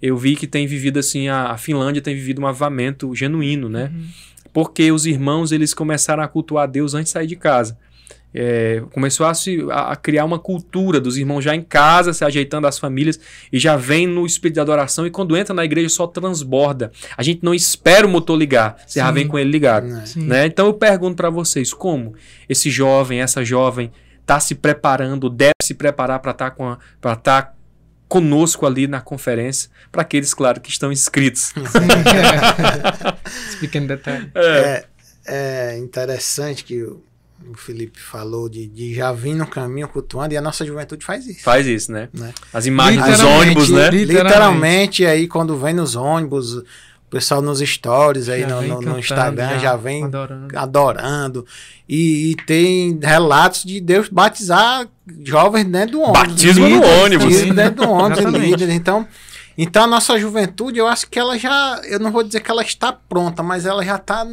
eu vi que tem vivido assim, a Finlândia tem vivido um avivamento genuíno, né? Porque os irmãos, eles começaram a cultuar a Deus antes de sair de casa. Começou a criar uma cultura dos irmãos já em casa, se ajeitando as famílias, e já vem no espírito de adoração, e quando entra na igreja só transborda. A gente não espera o motor ligar, você já vem com ele ligado. Né? Então eu pergunto para vocês, como esse jovem, essa jovem, está se preparando, deve se preparar para estar conosco ali na conferência, para aqueles, claro, que estão inscritos. Esse pequeno detalhe. É interessante que o Felipe falou de já vir no caminho cultuando, e a nossa juventude faz isso. Faz isso, né? As imagens dos ônibus, né? Literalmente, aí quando vem nos ônibus, o pessoal nos stories aí no Instagram já vem adorando. E tem relatos de Deus batizar jovens dentro do ônibus. Batismo no ônibus. Dentro do ônibus, líderes. Então a nossa juventude, eu acho que ela já, eu não vou dizer que ela está pronta, mas ela já está...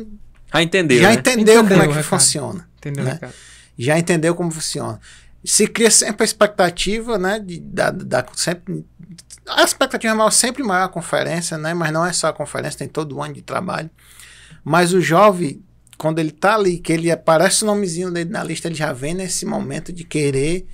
entendeu como é que funciona. Entendeu, né? Já entendeu como funciona. Se cria sempre a expectativa, né? A expectativa é sempre maior a conferência, né? Mas não é só a conferência, tem todo o ano de trabalho. Mas o jovem, quando ele está ali, que ele aparece o nomezinho dele na lista, ele já vem nesse momento de querer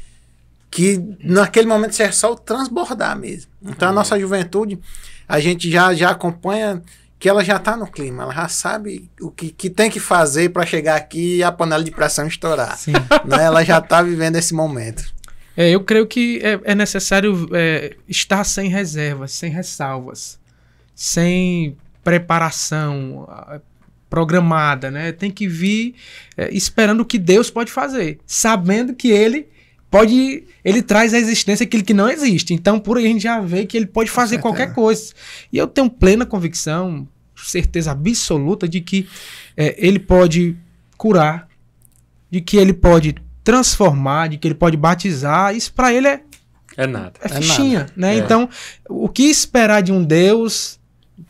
que naquele momento seja só o transbordar mesmo. Então a nossa juventude, a gente já acompanha que ela já está no clima, ela já sabe o que tem que fazer para chegar aqui e a panela de pressão estourar. Né? Ela já está vivendo esse momento. Eu creio que é necessário estar sem reservas, sem ressalvas, sem preparação programada, né? Tem que vir esperando o que Deus pode fazer, sabendo que Ele traz à existência aquilo que não existe. Então, por aí a gente já vê que Ele pode fazer qualquer coisa. E eu tenho plena convicção, certeza absoluta de que Ele pode curar, de que Ele pode transformar, de que Ele pode batizar. Isso para Ele é nada. É fichinha, né? Então, o que esperar de um Deus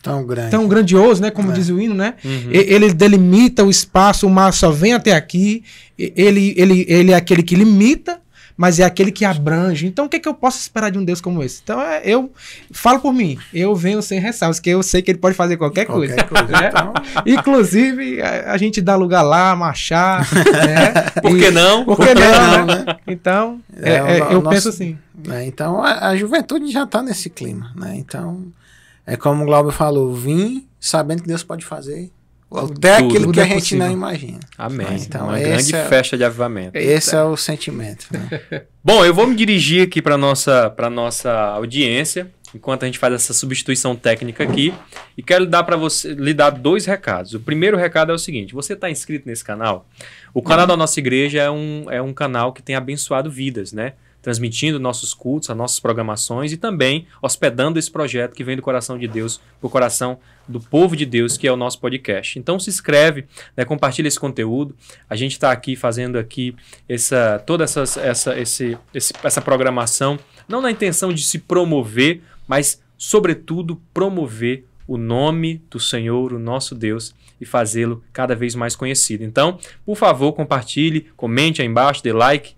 tão grandioso, né? Como diz o hino, né? Ele delimita o espaço, o mar só vem até aqui. Ele é aquele que limita, mas é aquele que abrange. Então, o que eu posso esperar de um Deus como esse? Então, eu falo por mim. Eu venho sem ressalvas, porque eu sei que Ele pode fazer qualquer coisa. Né? Então... Inclusive, a gente dá lugar lá, marchar. Né? Por que não? Por que não, né? Então, eu penso assim. Então, a juventude já está nesse clima. Né? Então, é como o Glauber falou, vim sabendo que Deus pode fazer Até aquilo tudo que é a gente possível. não imagina. Amém. Então, Uma grande festa de avivamento. Esse é o sentimento. Né? Bom, eu vou me dirigir aqui para nossa audiência, enquanto a gente faz essa substituição técnica aqui, e quero lhe dar 2 recados. O primeiro recado é o seguinte: você está inscrito nesse canal? O canal da nossa igreja é um canal que tem abençoado vidas, né? Transmitindo nossos cultos, as nossas programações e também hospedando esse projeto que vem do coração de Deus, pro coração do povo de Deus, que é o nosso podcast. Então se inscreve, né, compartilha esse conteúdo. A gente está aqui fazendo aqui toda essa programação, não na intenção de se promover, mas sobretudo promover o nome do Senhor, o nosso Deus, e fazê-lo cada vez mais conhecido. Então, por favor, compartilhe, comente aí embaixo, dê like,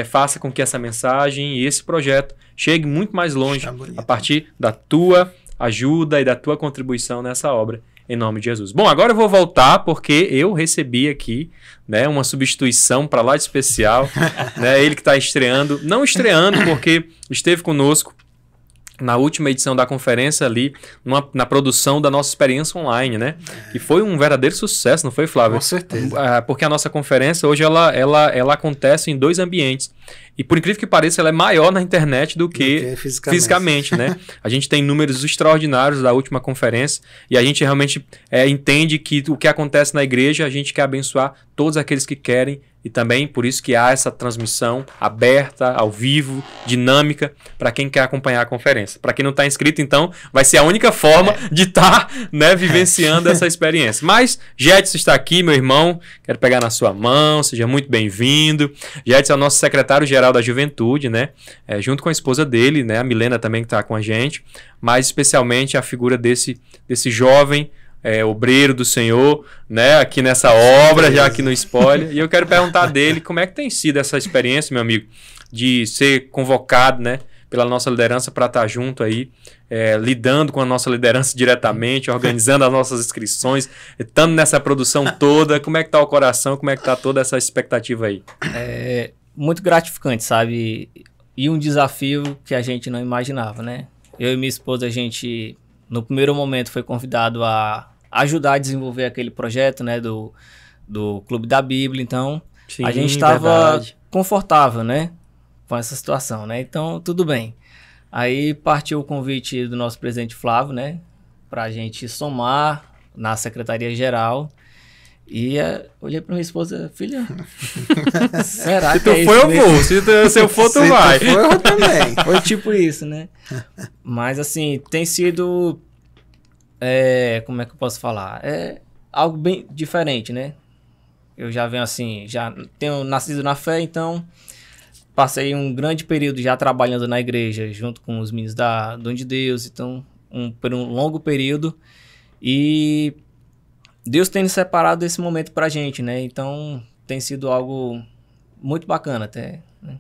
faça com que essa mensagem e esse projeto chegue muito mais longe a partir da tua ajuda e da tua contribuição nessa obra, em nome de Jesus. Bom, agora eu vou voltar porque eu recebi aqui, né, uma substituição para lá de especial, né, ele que está estreando, não estreando porque esteve conosco na última edição da conferência ali, na produção da nossa experiência online, né? E foi um verdadeiro sucesso, não foi, Flávio? Com certeza. Porque a nossa conferência hoje ela acontece em 2 ambientes. E por incrível que pareça, ela é maior na internet do que fisicamente, né? A gente tem números extraordinários da última conferência e a gente realmente entende que o que acontece na igreja, a gente quer abençoar todos aqueles que querem. E também por isso que há essa transmissão aberta, ao vivo, dinâmica, para quem quer acompanhar a conferência. Para quem não está inscrito, então, vai ser a única forma de estar, né, vivenciando essa experiência. Mas Jedson está aqui, meu irmão, quero pegar na sua mão, seja muito bem-vindo. Jedson é o nosso secretário-geral da Juventude, né, junto com a esposa dele, né, a Milena também que está com a gente, mas especialmente a figura desse jovem, obreiro do Senhor, né, aqui nessa obra, já aqui no spoiler. E eu quero perguntar dele como é que tem sido essa experiência, meu amigo, de ser convocado, né, pela nossa liderança para estar junto aí, lidando com a nossa liderança diretamente, organizando as nossas inscrições, estando nessa produção toda. Como é que está o coração? Como é que está toda essa expectativa aí? Muito gratificante, sabe? E um desafio que a gente não imaginava, né? Eu e minha esposa, a gente, no primeiro momento, foi convidado a ajudar a desenvolver aquele projeto, né, do Clube da Bíblia. Então, sim, a gente estava confortável, né, com essa situação, né? Então, tudo bem. Aí partiu o convite do nosso presidente Flávio, né, para a gente somar na Secretaria-Geral. E olhei para minha esposa: filha, será que é isso? Se tu for, eu vou. Se eu for, tu vai. Se tu for, eu também. Foi tipo isso, né? Mas, assim, tem sido... como é que eu posso falar? Algo bem diferente, né? Eu já venho assim, já tenho nascido na fé, então passei um grande período já trabalhando na igreja, junto com os meninos da Dom de Deus, então por um longo período, e Deus tem separado esse momento pra gente, né? Então tem sido algo muito bacana até, né?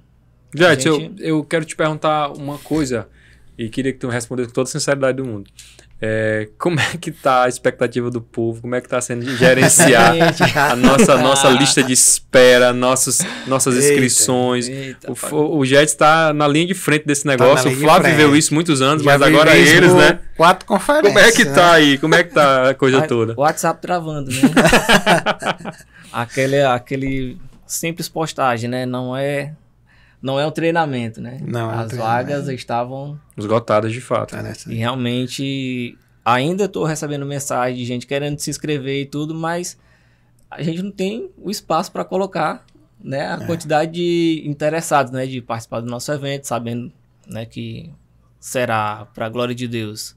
Jedson, eu quero te perguntar uma coisa, e queria que tu respondesse com toda a sinceridade do mundo. Como é que tá a expectativa do povo? Como é que tá sendo gerenciada a nossa lista de espera, nossas inscrições? O Jedson está na linha de frente desse negócio. O Flávio viveu isso muitos anos, mas agora eles, né? 4 conferências. Como é que tá aí? Como é que tá a coisa toda? O WhatsApp travando, né? Aquele simples postagem, né? Não é um treinamento, né? Não, as vagas estavam esgotadas de fato. E realmente ainda estou recebendo mensagem de gente querendo se inscrever e tudo, mas a gente não tem o espaço para colocar, né, a quantidade de interessados, né, de participar do nosso evento, sabendo, né, que será, para a glória de Deus,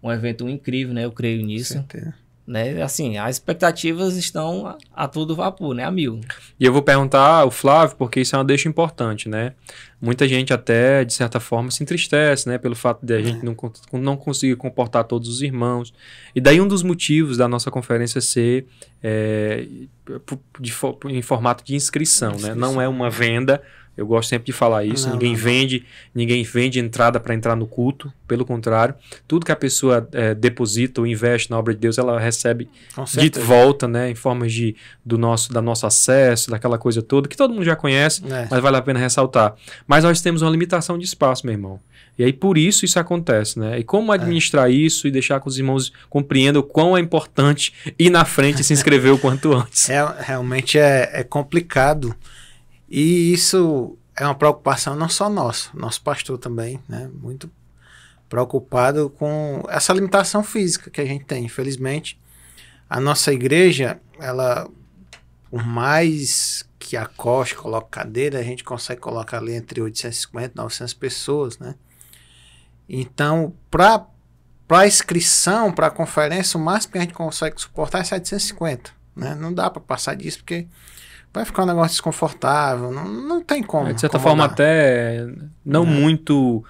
um evento incrível, né? Eu creio nisso. Certeza. Né? Assim, as expectativas estão a todo vapor, né? A 1000. E eu vou perguntar ao Flávio, porque isso é uma deixa importante, né? Muita gente até, de certa forma, se entristece, né? Pelo fato de a gente não conseguir comportar todos os irmãos. E daí um dos motivos da nossa conferência ser em formato de inscrição, né? Não é uma venda, Eu gosto sempre de falar isso. Ninguém vende entrada para entrar no culto. Pelo contrário, tudo que a pessoa deposita ou investe na obra de Deus, ela recebe de volta, né? Em formas do nosso acesso, daquela coisa toda, que todo mundo já conhece, mas vale a pena ressaltar. Mas nós temos uma limitação de espaço, meu irmão. E aí, por isso acontece, né? E como administrar isso e deixar que os irmãos compreendam o quão é importante ir na frente e se inscrever o quanto antes. Realmente é complicado. E isso é uma preocupação não só nossa, nosso pastor também, né? Muito preocupado com essa limitação física que a gente tem. Infelizmente, a nossa igreja, ela, por mais que acoste, coloque cadeira, a gente consegue colocar ali entre 850 e 900 pessoas, né? Então, para inscrição, para a conferência, o máximo que a gente consegue suportar é 750, né? Não dá para passar disso, porque vai ficar um negócio desconfortável, não tem como. De certa forma, até não muito,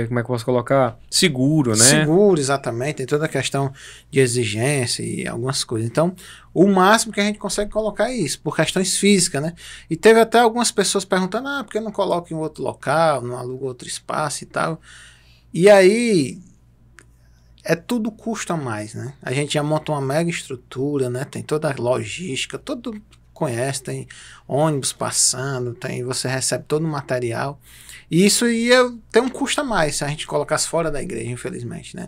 como é que eu posso colocar? Seguro, né? Seguro, exatamente. Tem toda a questão de exigência e algumas coisas. Então, o máximo que a gente consegue colocar é isso, por questões físicas, né? E teve até algumas pessoas perguntando, por que eu não coloco em outro local, não alugo outro espaço e tal. E aí, tudo custa mais, né? A gente já monta uma mega estrutura, né? Tem toda a logística, todo conhece, tem ônibus passando, você recebe todo o material. E isso ia ter um custo a mais se a gente colocasse fora da igreja, infelizmente, né?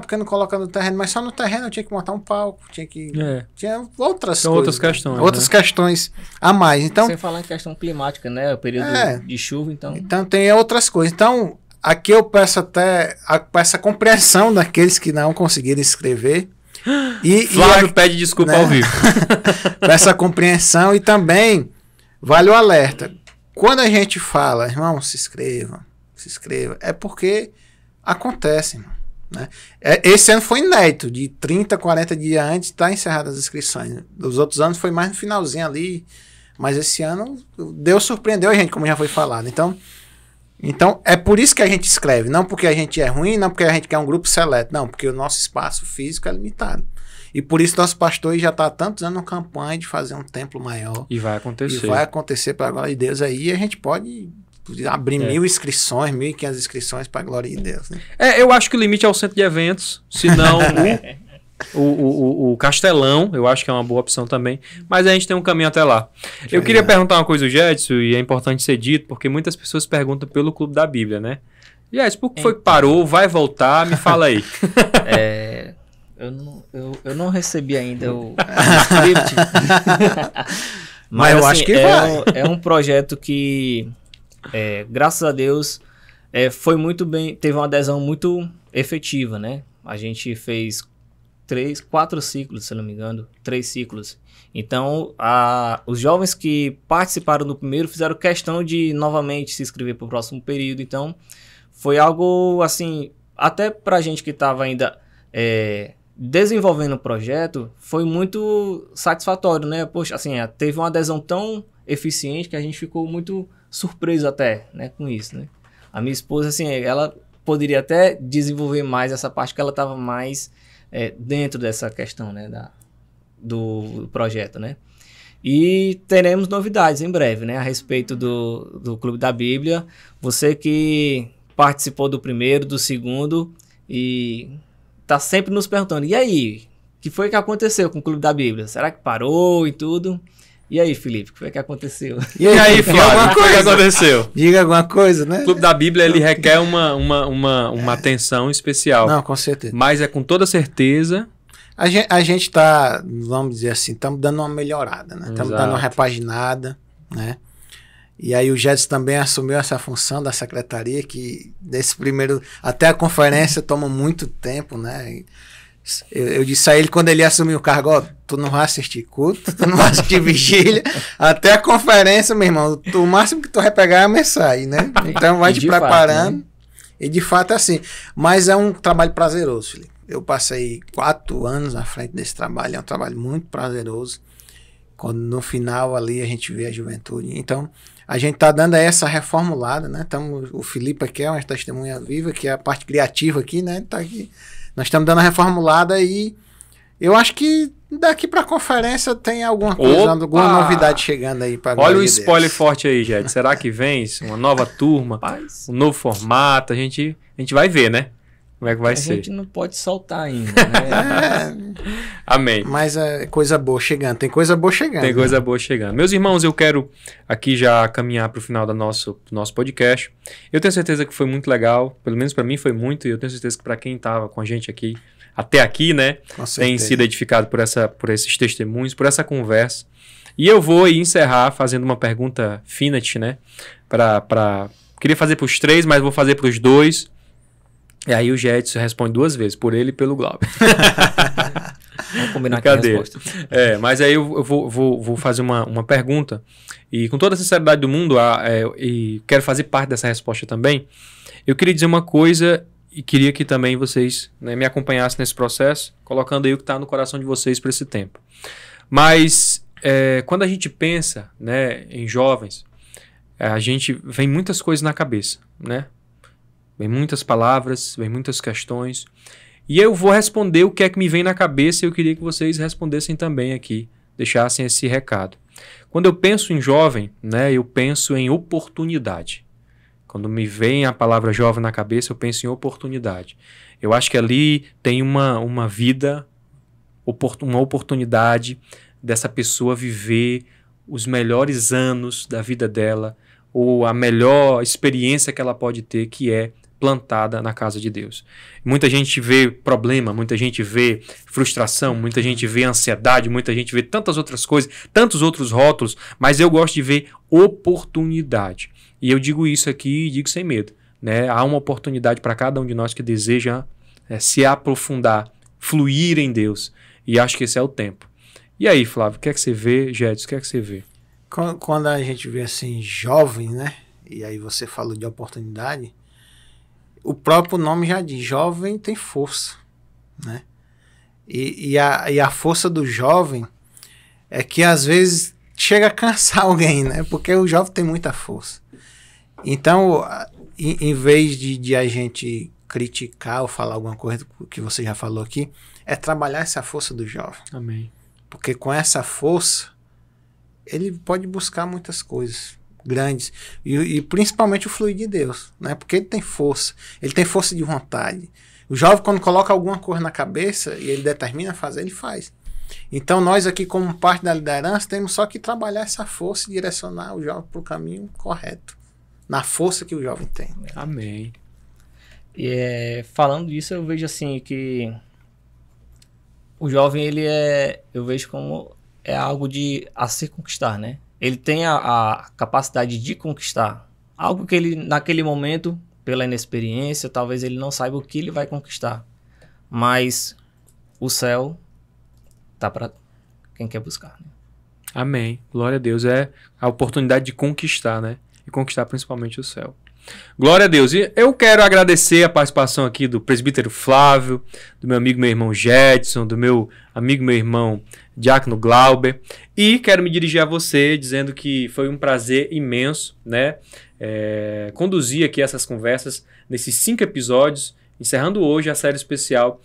Porque não coloca no terreno, mas só no terreno eu tinha que montar um palco, tinha outras coisas. Outras questões. Outras questões a mais. Então, sem falar em questão climática, né? O período de chuva, então. Então tem outras coisas. Então, aqui eu peço até essa compreensão daqueles que não conseguiram escrever. Flávio pede desculpa ao vivo. Essa compreensão e também vale o alerta. Quando a gente fala, irmão, se inscreva, é porque acontece, irmão, né? Esse ano foi inédito, de 30, 40 dias antes está encerradas as inscrições. Dos outros anos foi mais no finalzinho ali, mas esse ano Deus surpreendeu a gente, como já foi falado. Então, é por isso que a gente escreve, não porque a gente é ruim, não porque a gente quer um grupo seleto, não, porque o nosso espaço físico é limitado. E por isso nosso pastor já está há tantos anos na campanha de fazer um templo maior. E vai acontecer. E vai acontecer para a glória de Deus aí, a gente pode abrir 1.000 inscrições, 1.500 inscrições para a glória de Deus, né? Eu acho que o limite é o centro de eventos, se não o Castelão, eu acho que é uma boa opção também, mas a gente tem um caminho até lá. Eu queria perguntar uma coisa ao Jedson, e é importante ser dito, porque muitas pessoas perguntam pelo Clube da Bíblia, né? Jedson, por que foi que parou? Vai voltar? Me fala aí. Eu não recebi ainda o script. Mas eu acho que vai. É um projeto que, graças a Deus, foi muito bem, teve uma adesão muito efetiva, né? A gente fez 4 ciclos, se não me engano, 3 ciclos. Então, os jovens que participaram do primeiro fizeram questão de novamente se inscrever para o próximo período. Então, foi algo assim, até para a gente que estava ainda desenvolvendo o projeto, foi muito satisfatório, né? Poxa, assim, teve uma adesão tão eficiente que a gente ficou muito surpreso até, né, com isso, né? A minha esposa, assim, ela poderia até desenvolver mais essa parte, que ela estava mais dentro dessa questão, né, do projeto, né? E teremos novidades em breve, né, a respeito do Clube da Bíblia. Você que participou do primeiro, do segundo e tá sempre nos perguntando, e aí, o que foi que aconteceu com o Clube da Bíblia? Será que parou e tudo? E aí, Felipe, o que foi que aconteceu? E aí, Flávio, o que foi que aconteceu? Diga alguma coisa, né? O Clube da Bíblia, ele requer uma atenção especial. Não, com certeza. Mas é com toda certeza... A gente tá, vamos dizer assim, estamos dando uma melhorada, né? Estamos dando uma repaginada, né? E aí o Jedson também assumiu essa função da secretaria, que desse primeiro... Até a conferência toma muito tempo, né? Eu disse a ele, quando ele assumiu o cargo, tu não vai assistir culto, tu não vai assistir vigília, até a conferência, meu irmão, o máximo que tu vai pegar é a mensagem, né? Então vai te preparando. Fato, né? E de fato é assim. Mas é um trabalho prazeroso, Felipe. Eu passei 4 anos à frente desse trabalho, é um trabalho muito prazeroso. Quando no final ali a gente vê a juventude. Então, a gente está dando essa reformulada, né? O Felipe aqui é uma testemunha viva, que é a parte criativa aqui, né? Tá aqui. Nós estamos dando a reformulada e Eu acho que daqui pra conferência tem alguma coisa, alguma novidade chegando aí pra Olha o spoiler forte aí, Jet. Será que vem uma nova turma, um novo formato? A gente vai ver, né? Como é que vai ser. A gente não pode soltar ainda, né? Amém. Mas é coisa boa chegando. Tem coisa boa chegando. Tem coisa boa chegando. Meus irmãos, eu quero aqui já caminhar para o final do nosso podcast. Eu tenho certeza que foi muito legal. Pelo menos para mim foi muito. E eu tenho certeza que para quem estava com a gente aqui, até aqui, né? Tem sido edificado por esses testemunhos, por essa conversa. E eu vou encerrar fazendo uma pergunta Finat, né? Queria fazer para os 3, mas vou fazer para os 2. E aí o Jetson responde 2 vezes, por ele e pelo Glauber. Vamos combinar aqui a resposta. Mas aí eu vou fazer uma pergunta, e com toda a sinceridade do mundo, e quero fazer parte dessa resposta também. Eu queria dizer uma coisa, e queria que também vocês, né, me acompanhassem nesse processo, colocando aí o que está no coração de vocês para esse tempo. Mas quando a gente pensa, né, em jovens, a gente vem muitas coisas na cabeça, né? Vem muitas palavras, vem muitas questões. E eu vou responder o que é que me vem na cabeça, e eu queria que vocês respondessem também aqui, deixassem esse recado. Quando eu penso em jovem, né, eu penso em oportunidade. Quando me vem a palavra jovem na cabeça, eu penso em oportunidade. Eu acho que ali tem uma vida, uma oportunidade dessa pessoa viver os melhores anos da vida dela, ou a melhor experiência que ela pode ter, que é plantada na casa de Deus. Muita gente vê problema, muita gente vê frustração, muita gente vê ansiedade, muita gente vê tantas outras coisas, tantos outros rótulos, mas eu gosto de ver oportunidade. E eu digo isso aqui e digo sem medo, né? Há uma oportunidade para cada um de nós que deseja se aprofundar, fluir em Deus, e acho que esse é o tempo. E aí, Flávio, o que é que você vê, Jedson, o que é que você vê? Quando a gente vê assim, jovem, né? E aí você falou de oportunidade, o próprio nome já diz, jovem tem força, né? E a força do jovem é que às vezes chega a cansar alguém, né? Porque o jovem tem muita força. Então, em vez de a gente criticar ou falar alguma coisa que você já falou aqui, é trabalhar essa força do jovem. Amém. Porque com essa força, ele pode buscar muitas coisas grandes, e principalmente o fluir de Deus, né? Porque ele tem força de vontade. O jovem, quando coloca alguma coisa na cabeça e ele determina fazer, ele faz. Então nós aqui, como parte da liderança, temos só que trabalhar essa força e direcionar o jovem para o caminho correto, na força que o jovem tem. Amém. E falando disso, eu vejo assim que o jovem, eu vejo como algo a se conquistar, né? Ele tem a capacidade de conquistar algo que ele, naquele momento, pela inexperiência, talvez ele não saiba o que ele vai conquistar. Mas o céu tá para quem quer buscar, né? Amém. Glória a Deus. É a oportunidade de conquistar, né? E conquistar principalmente o céu. Glória a Deus. E eu quero agradecer a participação aqui do presbítero Flávio, do meu amigo, meu irmão Jedson, do meu amigo, meu irmão Diácono Glauber. E quero me dirigir a você dizendo que foi um prazer imenso, né? Conduzir aqui essas conversas nesses 5 episódios, encerrando hoje a série especial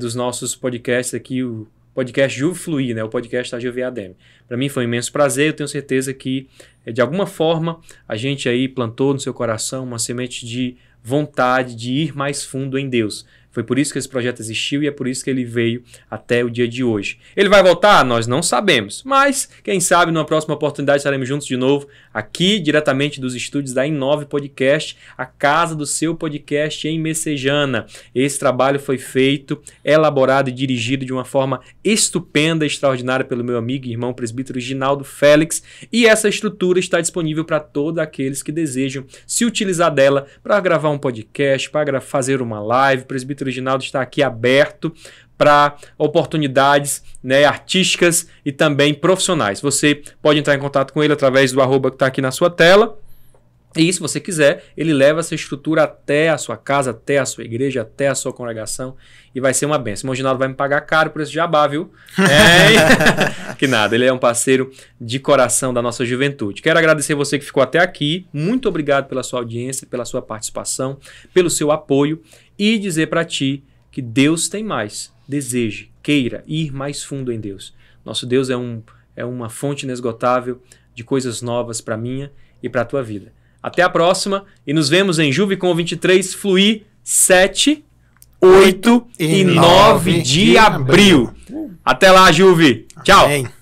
dos nossos podcasts aqui, o podcast Juve Fluir, né? O podcast da Juve ADM. Para mim foi um imenso prazer, eu tenho certeza que de alguma forma a gente aí plantou no seu coração uma semente de vontade de ir mais fundo em Deus. Foi por isso que esse projeto existiu e é por isso que ele veio até o dia de hoje. Ele vai voltar? Nós não sabemos, mas quem sabe numa próxima oportunidade estaremos juntos de novo, aqui diretamente dos estúdios da Inove Podcast, a casa do seu podcast em Messejana. Esse trabalho foi feito, elaborado e dirigido de uma forma estupenda, extraordinária pelo meu amigo e irmão presbítero Ginaldo Félix, e essa estrutura está disponível para todos aqueles que desejam se utilizar dela para gravar um podcast, para fazer uma live. O presbítero Ginaldo está aqui aberto para oportunidades, né, artísticas e também profissionais. Você pode entrar em contato com ele através do @ que está aqui na sua tela. E se você quiser, ele leva essa estrutura até a sua casa, até a sua igreja, até a sua congregação, e vai ser uma bênção. O Ginaldo vai me pagar caro por esse jabá, viu? Que nada, ele é um parceiro de coração da nossa juventude. Quero agradecer você que ficou até aqui. Muito obrigado pela sua audiência, pela sua participação, pelo seu apoio, e dizer para ti que Deus tem mais. Deseje, queira ir mais fundo em Deus. Nosso Deus é uma fonte inesgotável de coisas novas para minha e para a tua vida. Até a próxima e nos vemos em Juvicon 23 Fluir 7, 8 e 9 de abril. Até lá, Juve. Tchau. Amém.